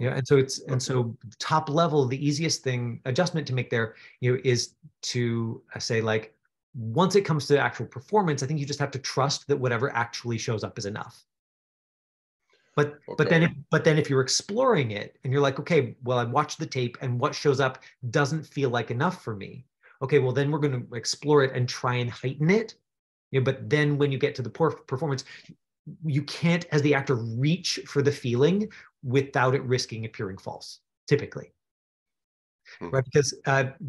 And so top level, the easiest adjustment to make there, is to say like, once it comes to actual performance, I think you just have to trust that whatever actually shows up is enough. But then if you're exploring it and you're like, okay, well, I watched the tape and what shows up doesn't feel like enough for me. Okay, well, then we're going to explore it and try and heighten it. But then when you get to the performance, you can't, as the actor, reach for the feeling without it risking appearing false, typically. Right?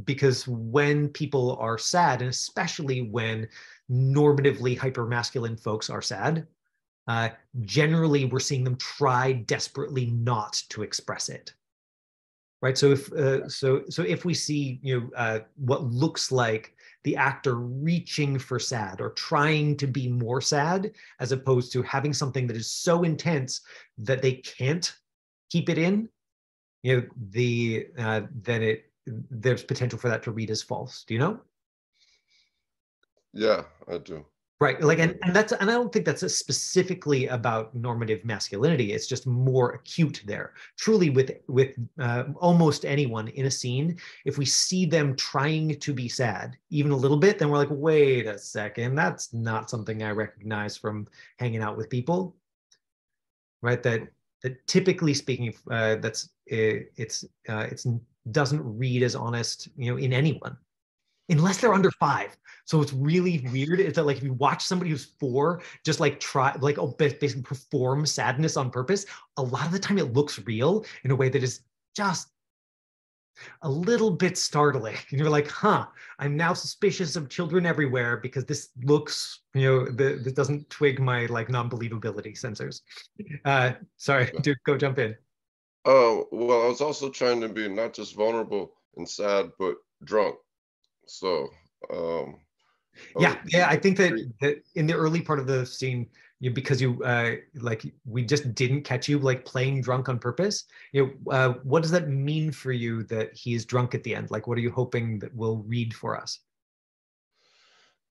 Because when people are sad, and especially when normatively hypermasculine folks are sad, generally we're seeing them try desperately not to express it. Right. So if we see what looks like the actor reaching for sad or trying to be more sad, as opposed to having something that is so intense that they can't keep it in, then there's potential for that to read as false. Do you know? Yeah, I do. Right. Like, and that's, and I don't think that's specifically about normative masculinity. It's just more acute there. Truly, with almost anyone in a scene, if we see them trying to be sad, even a little bit, then we're like, wait a second, that's not something I recognize from hanging out with people. Right. That typically speaking, it's doesn't read as honest, in anyone, unless they're under 5. So it's really weird. It's that, like, if you watch somebody who's 4 just like try, like, basically perform sadness on purpose, a lot of the time it looks real in a way that is just a little bit startling. And you're like, huh, I'm now suspicious of children everywhere because this looks, this doesn't twig my like non-believability sensors. Sorry, dude, go jump in. Oh, well, I was also trying to be not just vulnerable and sad, but drunk. So, yeah, I think that in the early part of the scene, because like, we just didn't catch you like playing drunk on purpose. What does that mean for you that he is drunk at the end? Like, what are you hoping that will read for us?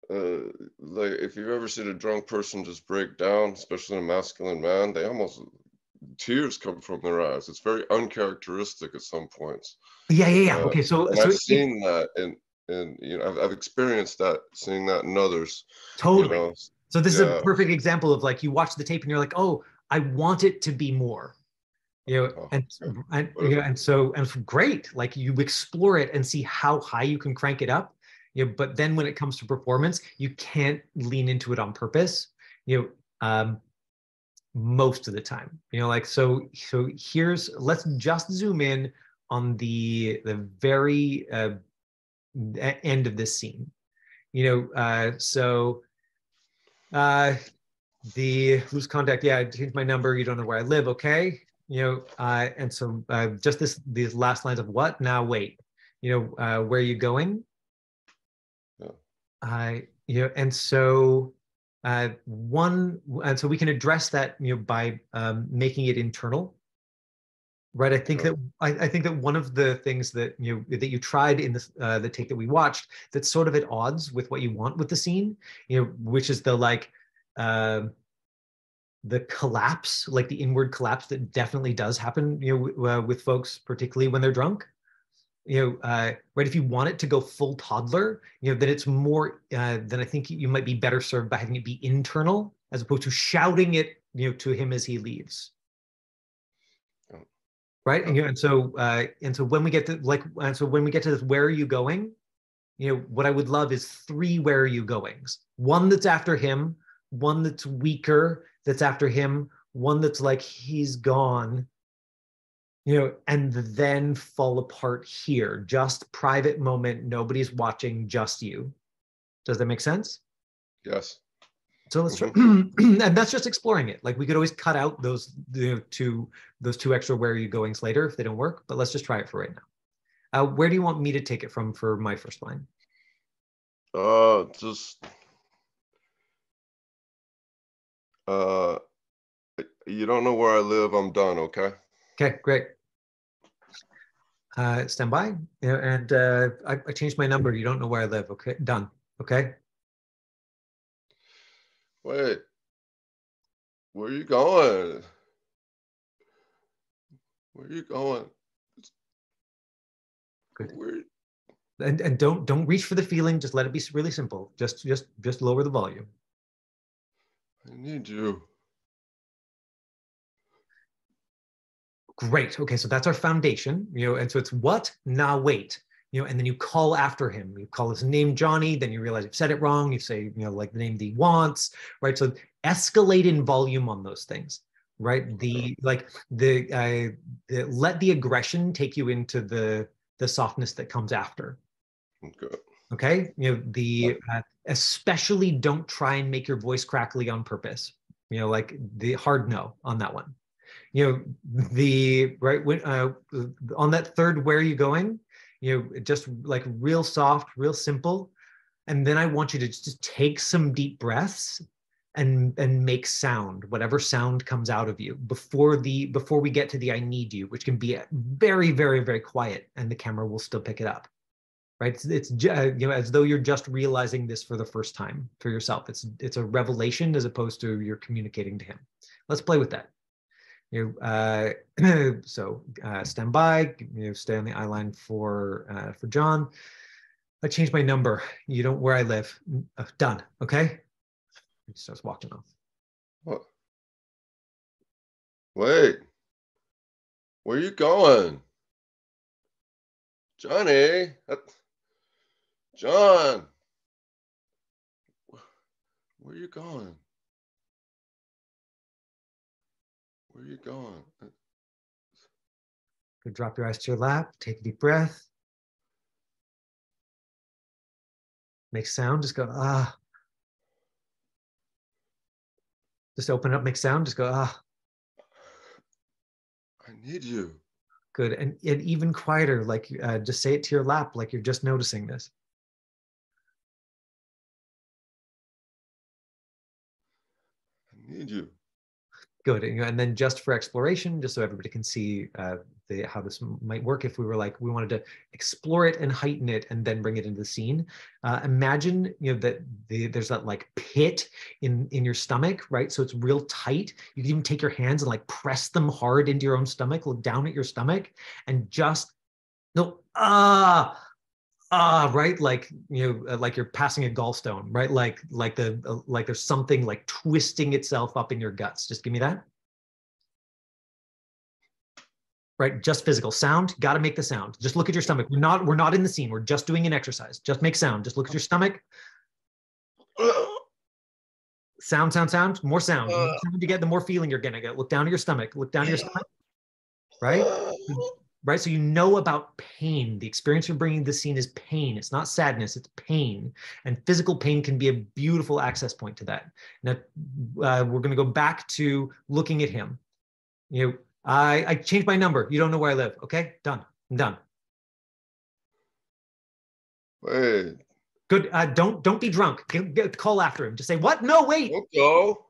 Like, if you've ever seen a drunk person just break down, especially a masculine man, they almost, tears come from their eyes. It's very uncharacteristic at some points. Yeah. Okay, and I've seen that, and I've experienced that, seeing that in others. Totally. So this is a perfect example of, like, you watch the tape and you're like, oh, I want it to be more. And so great. Like, you explore it and see how high you can crank it up. But then when it comes to performance, you can't lean into it on purpose. Most of the time, like, so let's just zoom in on the very end of this scene. The lose contact. Yeah, I changed my number. You don't know where I live. Okay. And so just these last lines of what? Now wait. Where are you going? Yeah. And so and so we can address that by making it internal. Right. I think that one of the things that that you tried in this the take that we watched, that's sort of at odds with what you want with the scene, which is the collapse, like the inward collapse that definitely does happen, with folks, particularly when they're drunk. Right. If you want it to go full toddler, then it's more, then I think you might be better served by having it be internal as opposed to shouting it, to him as he leaves. Right. And so when we get to this, where are you going? What I would love is 3 where are you goings. One that's after him, one that's weaker, that's after him, one that's like he's gone, and then fall apart here. Just private moment, nobody's watching, just you. Does that make sense? Yes. So let's try, and that's just exploring it. Like, we could always cut out those two extra where are you goings later if they don't work, but let's just try it for right now. Where do you want me to take it from for my first line? Just you don't know where I live, I'm done. Okay. Okay, great. Stand by. And I changed my number. You don't know where I live. Okay, done. Okay. Wait, where are you going? Where are you going? Good. Where... And don't reach for the feeling. Just let it be really simple. Just lower the volume. I need you. Great. Okay, so that's our foundation. And so it's what? Now wait. And then you call after him. You call his name Johnny, then you realize you've said it wrong. You say, like the name that he wants, right? So escalate in volume on those things, right? Let the aggression take you into the softness that comes after. Okay. Especially don't try and make your voice crackly on purpose. Like the hard no on that one. On that third, where are you going? Just like real soft, real simple. And then I want you to just take some deep breaths and make sound, whatever sound comes out of you before we get to the I need you, which can be very, very, very quiet, and the camera will still pick it up. right? You know, as though you're just realizing this for the first time for yourself. It's a revelation as opposed to you're communicating to him. Let's play with that. You so stand by. You know, stay on the eye line for John. I changed my number. You don't where I live. Done. Okay. He starts walking off. What? Wait. Where you going? Johnny? John. Where you going? Where you going? Good. Drop your eyes to your lap. Take a deep breath. Make sound. Just go, ah. Just open up, make sound. Just go, ah. I need you. Good. And even quieter, like just say it to your lap, like you're just noticing this. I need you. Good. And then just for exploration, just so everybody can see how this might work, if we were like, we wanted to explore it and heighten it and then bring it into the scene. Imagine, you know, that there's that like pit in your stomach, right? So it's real tight. You can even take your hands and like press them hard into your own stomach, look down at your stomach and just, no, right, like, you know, like you're passing a gallstone, right? Like there's something like twisting itself up in your guts. Just give me that. Right, just physical sound. Got to make the sound. Just look at your stomach. We're not in the scene. We're just doing an exercise. Just make sound. Just look at your stomach. Sound, sound, sound. More sound. The more sound you get, the more feeling you're gonna get. Look down at your stomach. Look down at your stomach. Right. Right. So you know about pain. The experience you're bringing to the scene is pain. It's not sadness, it's pain. And physical pain can be a beautiful access point to that. Now, we're going to go back to looking at him. You know, I changed my number. You don't know where I live. Okay, done. I'm done. Wait. Good. Don't be drunk. Call after him. Just say, what? No, wait. Don't go.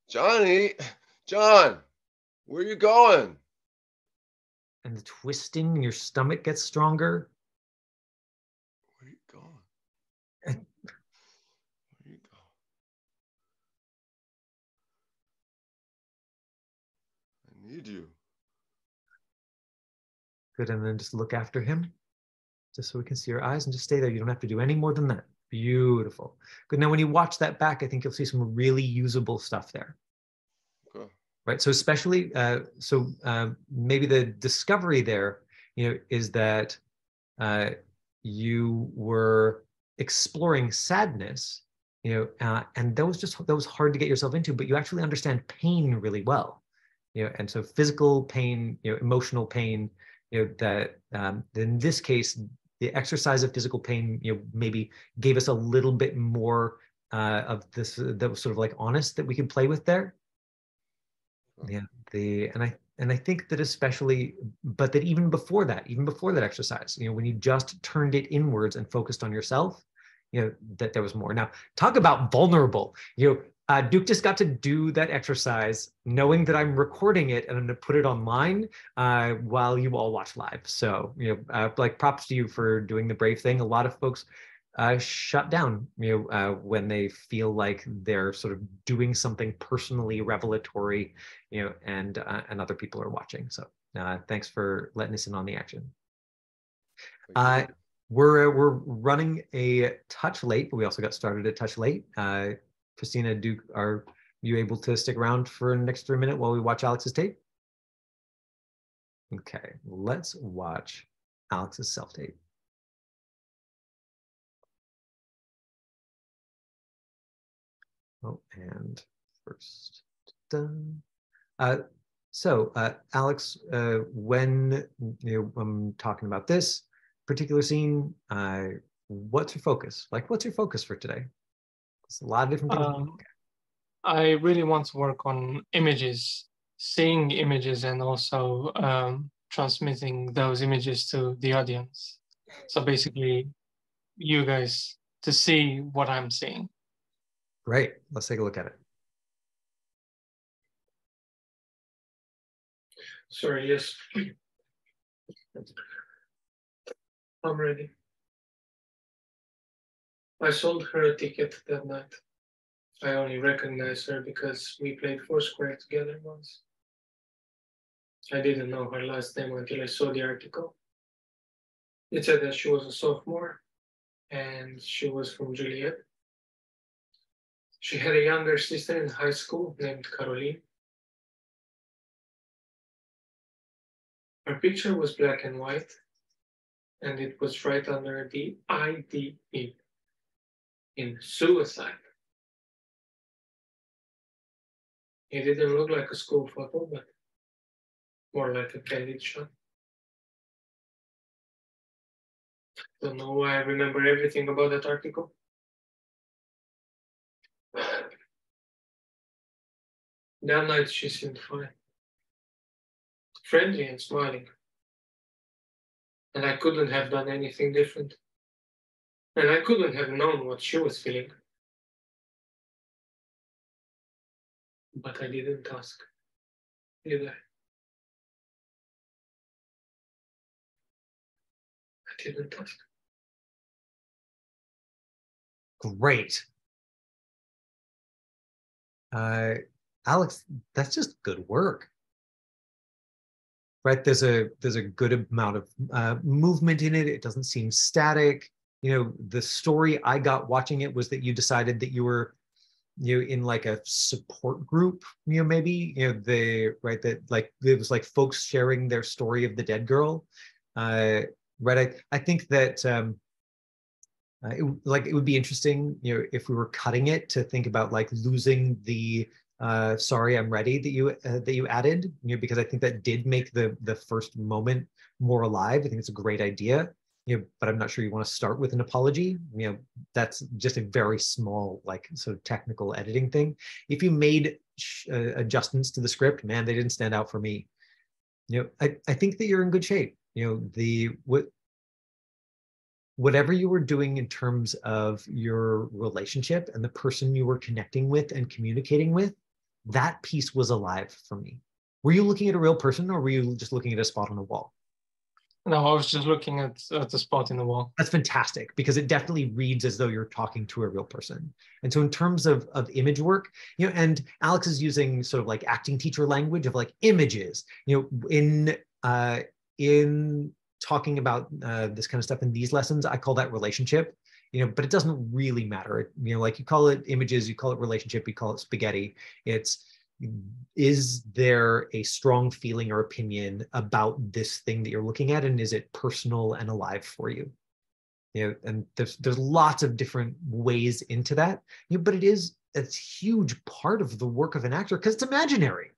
Johnny. John, where you going? And the twisting in your stomach gets stronger. Where you going? Where you going? I need you. Good. And then just look after him, just so we can see your eyes, and just stay there. You don't have to do any more than that. Beautiful. Good. Now, when you watch that back, I think you'll see some really usable stuff there. Okay. Right. So especially, maybe the discovery there, you know, is that you were exploring sadness, you know, and that was hard to get yourself into, but you actually understand pain really well, you know, and so physical pain, you know, emotional pain, you know, that in this case, the exercise of physical pain, you know, maybe gave us a little bit more of this that was sort of like honest that we could play with there. Yeah, and I think that especially, but that even before that exercise, you know, when you just turned it inwards and focused on yourself, you know, that there was more. Now, talk about vulnerable. You know, Duke just got to do that exercise, knowing that I'm recording it and I'm going to put it online while you all watch live. So, you know, like props to you for doing the brave thing. A lot of folks shut down, you know, when they feel like they're sort of doing something personally revelatory, you know, and other people are watching. So thanks for letting us in on the action. We're running a touch late, but we also got started a touch late. Christina, Duke, are you able to stick around for an extra minute while we watch Alex's tape? Okay, let's watch Alex's self-tape. Oh, and first done. Alex, when I'm talking about this particular scene, what's your focus? Like, what's your focus for today? It's a lot of different things. I really want to work on images, seeing images, and also transmitting those images to the audience. So basically, you guys to see what I'm seeing. Great. Let's take a look at it. Sorry, yes. I'm ready. I sold her a ticket that night. I only recognized her because we played Foursquare together once. I didn't know her last name until I saw the article. It said that she was a sophomore and she was from Juliet. She had a younger sister in high school named Caroline. Her picture was black and white, and it was right under the IDE in suicide. It didn't look like a school photo, but more like a candid shot. Don't know why I remember everything about that article. That night she seemed fine, friendly and smiling. And I couldn't have done anything different. And I couldn't have known what she was feeling. But I didn't ask, did I? I didn't ask. Great. Alex, that's just good work. Right? There's a good amount of movement in it. It doesn't seem static. You know, the story I got watching it was that you decided that you were, you know, in like a support group, you know, maybe, you know, that like it was like folks sharing their story of the dead girl. Right. I think that it would be interesting, you know, if we were cutting it to think about like losing the sorry, I'm ready that you added, you know, because I think that did make the first moment more alive. I think it's a great idea, you know, but I'm not sure you want to start with an apology. You know, that's just a very small, like, sort of technical editing thing. If you made adjustments to the script, man, they didn't stand out for me. You know, I think that you're in good shape. You know, whatever you were doing in terms of your relationship and the person you were connecting with and communicating with, that piece was alive for me. Were you looking at a real person, or were you just looking at a spot on a wall? No, I was just looking at the spot in the wall. That's fantastic, because it definitely reads as though you're talking to a real person. And so in terms of image work, you know, and Alex is using sort of like acting teacher language of like images, you know, in talking about this kind of stuff in these lessons, I call that relationship, you know, but it doesn't really matter. You know, like you call it images, you call it relationship, you call it spaghetti. It's, is there a strong feeling or opinion about this thing that you're looking at, and is it personal and alive for you? You know, and there's lots of different ways into that, you know, but it is a huge part of the work of an actor because it's imaginary,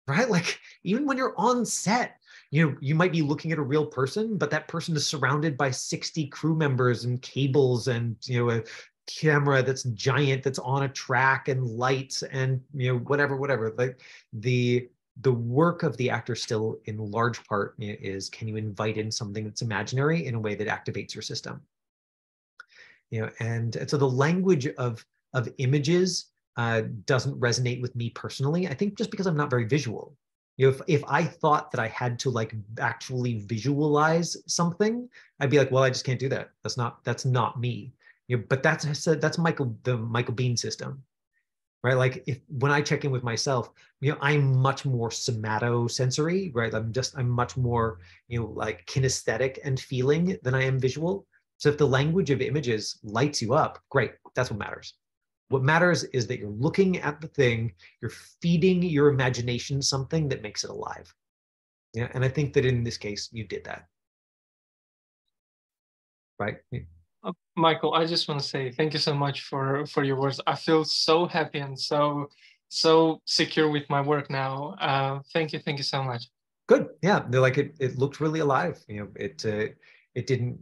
right? Like even when you're on set, you know, you might be looking at a real person, but that person is surrounded by 60 crew members and cables and, you know, a camera that's giant, that's on a track, and lights and, you know, whatever. Like the work of the actor still in large part, you know, is, can you invite in something that's imaginary in a way that activates your system? You know, and so the language of images doesn't resonate with me personally. I think just because I'm not very visual. You know, if I thought that I had to like actually visualize something, I'd be like, well, I just can't do that. That's not me. You know, but that's the Michael Bean system, right? Like when I check in with myself, you know, I'm much more somatosensory, right? I'm much more, you know, like kinesthetic and feeling than I am visual. So if the language of images lights you up, great, that's what matters. What matters is that you're looking at the thing, you're feeding your imagination something that makes it alive. Yeah, and I think that in this case, you did that. Right? Michael, I just want to say thank you so much for your words. I feel so happy and so secure with my work now. Thank you so much. Good. Yeah, they're like it looked really alive. You know, it didn't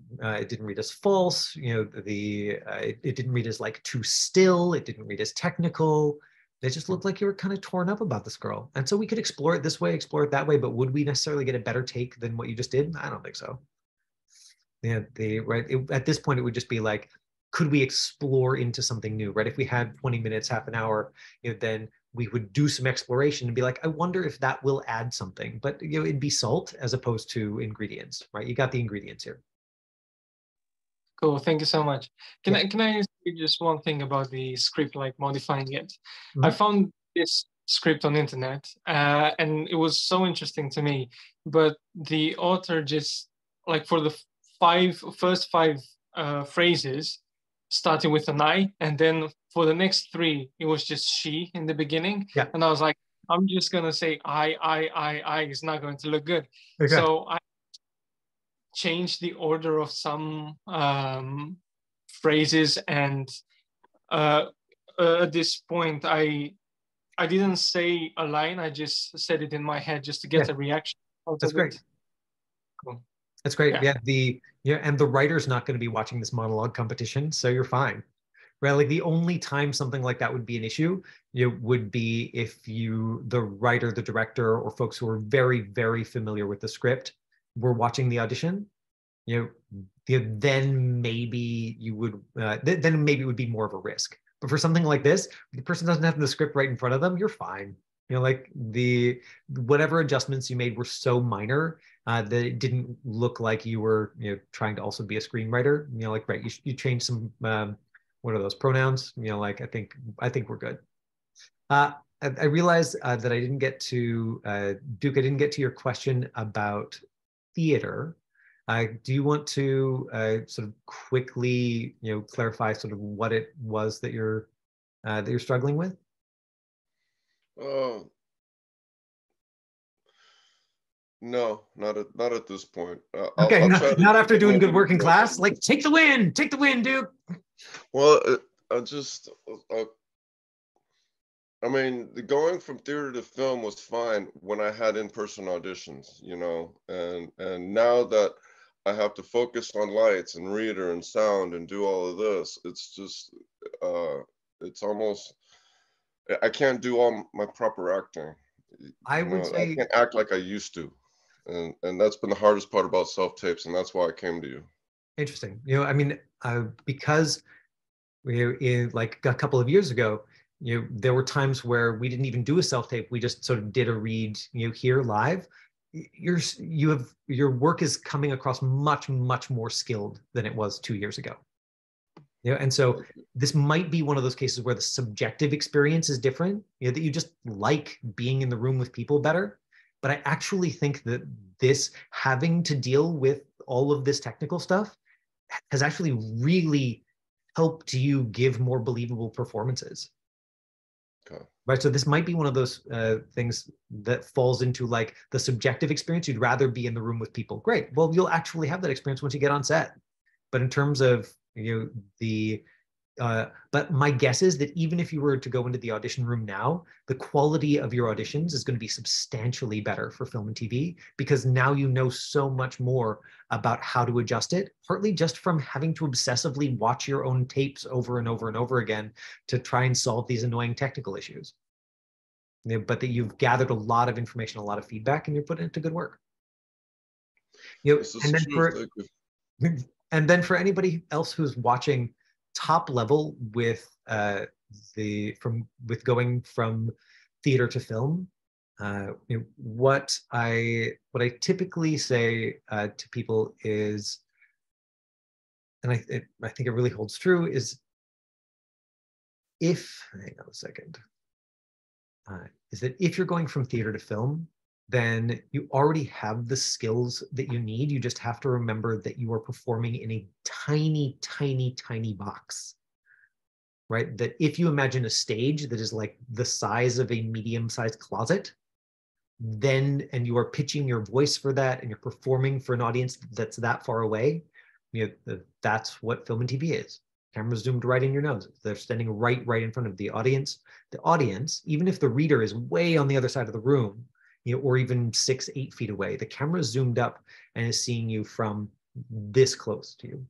read as false. You know, it didn't read as like too still. It didn't read as technical. It just looked like you were kind of torn up about this girl. And so we could explore it this way, explore it that way. But would we necessarily get a better take than what you just did? I don't think so. Yeah, at this point, it would just be like, could we explore into something new, right? If we had 20 minutes, half an hour, you know, then we would do some exploration and be like, I wonder if that will add something. But you know, it'd be salt as opposed to ingredients, right? You got the ingredients here. Cool. Thank you so much. Can I just one thing about the script, like modifying it. Mhm. I found this script on internet, and it was so interesting to me. But the author just, like, for the first five phrases, starting with an I, and then for the next three, it was just she in the beginning. Yeah. And I was like, I'm just gonna say I. It's not going to look good. Okay. So I changed the order of some phrases, and at this point, I didn't say a line. I just said it in my head just to get Yeah. a reaction out That's of great. it. Cool. That's great. Yeah. And the writer's not going to be watching this monologue competition, so you're fine. Right? Like the only time something like that would be an issue, would be if the writer, the director, or folks who are very, very familiar with the script were watching the audition. Then maybe you would, then maybe it would be more of a risk. But for something like this, the person doesn't have the script right in front of them, you're fine. Like whatever adjustments you made were so minor that it didn't look like you were, trying to also be a screenwriter. Like, right, you changed some, what are those pronouns? Like, I think we're good. I realized that I didn't get to, Duke, I didn't get to your question about theater. Do you want to sort of quickly, clarify sort of what it was that you're struggling with? No, not at this point. Okay, not after doing good work in detail. class. Like, take the win, Duke. Well, I mean, going from theater to film was fine when I had in-person auditions, and now that I have to focus on lights and reader and sound and do all of this, it's just, it's almost, I can't do all my proper acting. I would say I can't act like I used to. And that's been the hardest part about self-tapes, and that's why I came to you. interesting. I mean, because in like a couple of years ago, there were times where we didn't even do a self-tape. We just sort of did a read, here live. Your work is coming across much, much more skilled than it was 2 years ago. And so this might be one of those cases where the subjective experience is different, that you just like being in the room with people better. But I actually think that this having to deal with all of this technical stuff has actually really helped you give more believable performances. Okay. Right. So this might be one of those things that falls into like the subjective experience. You'd rather be in the room with people. Great. Well, you'll actually have that experience once you get on set. But in terms of, but my guess is that even if you were to go into the audition room now, the quality of your auditions is going to be substantially better for film and TV, because now you know so much more about how to adjust it, partly just from having to obsessively watch your own tapes over and over and over again to try and solve these annoying technical issues. But that you've gathered a lot of information, a lot of feedback, and you're putting it to good work. And then for anybody else who's watching top level with going from theater to film, what I typically say to people is, and I think it really holds true, is hang on a second, is that if you're going from theater to film, then you already have the skills that you need. You just have to remember that you are performing in a tiny, tiny, tiny box, right? That if you imagine a stage that is like the size of a medium-sized closet, and you are pitching your voice for that, and you're performing for an audience that's that far away, that's what film and TV is. Camera zoomed right in your nose. They're standing right in front of the audience. The audience, even if the reader is way on the other side of the room, or even 6-8 feet away, the camera is zoomed up and is seeing you from this close to you.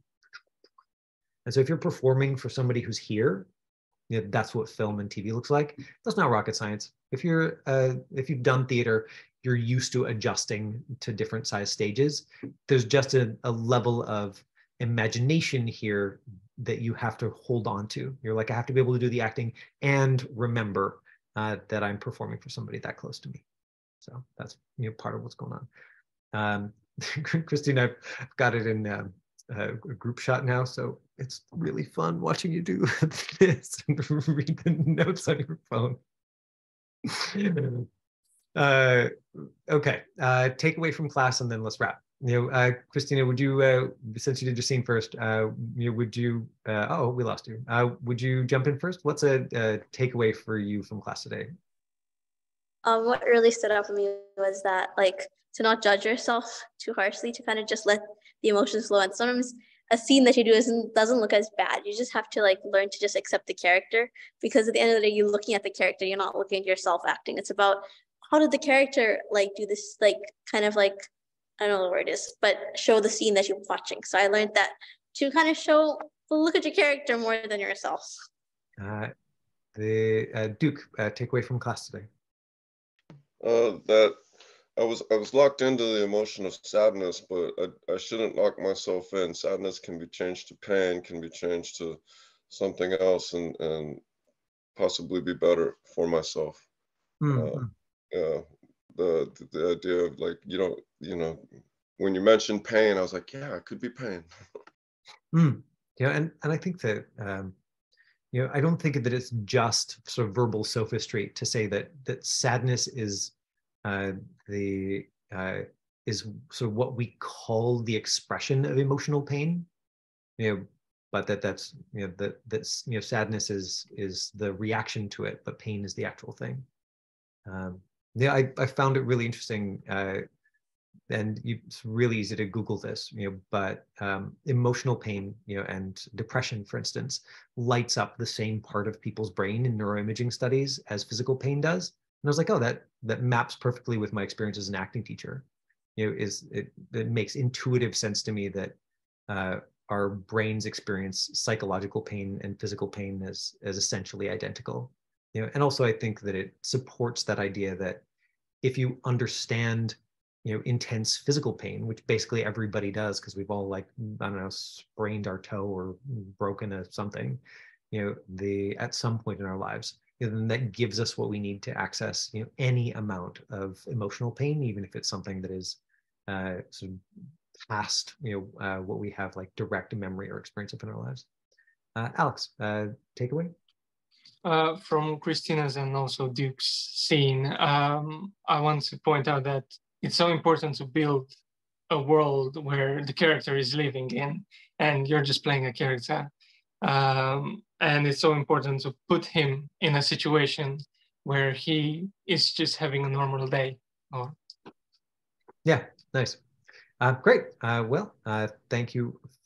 And so if you're performing for somebody who's here, that's what film and TV looks like. That's not rocket science. If you've done theater, you're used to adjusting to different size stages. There's just a level of imagination here that you have to hold on to. You're like, I have to be able to do the acting and remember that I'm performing for somebody that close to me. So that's part of what's going on. Christine, I've got it in a group shot now, so it's really fun watching you do this and read the notes on your phone. Okay, takeaway from class, and then let's wrap. Christina, would you, since you did your scene first, would you? Oh, we lost you. Would you jump in first? What's a takeaway for you from class today? What really stood out for me was that, like, to not judge yourself too harshly, to kind of just let the emotions flow. And sometimes a scene that you do doesn't look as bad. You just have to like learn to just accept the character, because at the end of the day, you're looking at the character. You're not looking at yourself acting. It's about how did the character like do this, like kind of like, I don't know what the word is, but show the scene that you're watching. So I learned that to kind of look at your character more than yourself. Duke, takeaway from class today. That I was locked into the emotion of sadness, but I shouldn't lock myself in. Sadness can be changed to pain, can be changed to something else, and possibly be better for myself. Mm-hmm. The idea of like, when you mentioned pain, I was like, yeah, it could be pain. And I think that I don't think that it's just sort of verbal sophistry to say that sadness is is sort of what we call the expression of emotional pain. But that's sadness is the reaction to it, but pain is the actual thing. I found it really interesting, and it's really easy to Google this, but emotional pain, and depression, for instance, lights up the same part of people's brain in neuroimaging studies as physical pain does. And I was like, oh, that maps perfectly with my experience as an acting teacher. It makes intuitive sense to me that our brains experience psychological pain and physical pain as essentially identical. And also I think that it supports that idea that if you understand intense physical pain, which basically everybody does because we've all, like, I don't know, sprained our toe or broken something, at some point in our lives, then that gives us what we need to access any amount of emotional pain, even if it's something that is sort of past what we have like direct memory or experience of in our lives. Alex, takeaway? From Christina's and also Duke's scene, I want to point out that it's so important to build a world where the character is living in and you're just playing a character. And it's so important to put him in a situation where he is just having a normal day. Yeah, nice. Great. Thanks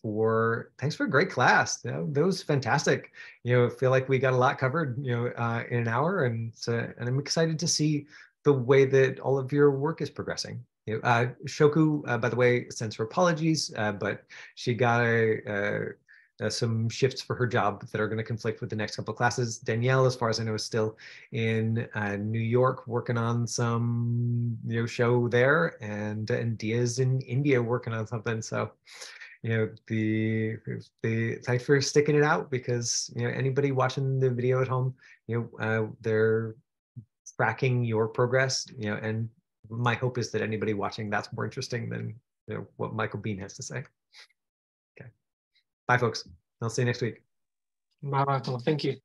for a great class. That was fantastic. I feel like we got a lot covered, in an hour, and I'm excited to see the way that all of your work is progressing. Shoku, by the way, sends her apologies, but she got some shifts for her job that are going to conflict with the next couple of classes. Danielle, as far as I know, is still in New York working on some show there, and Dia's in India working on something. So the thanks for sticking it out, because anybody watching the video at home, they're tracking your progress, and my hope is that anybody watching, that's more interesting than what Michael Bean has to say. Okay. Bye, folks. I'll see you next week. Bye, Michael. Thank you.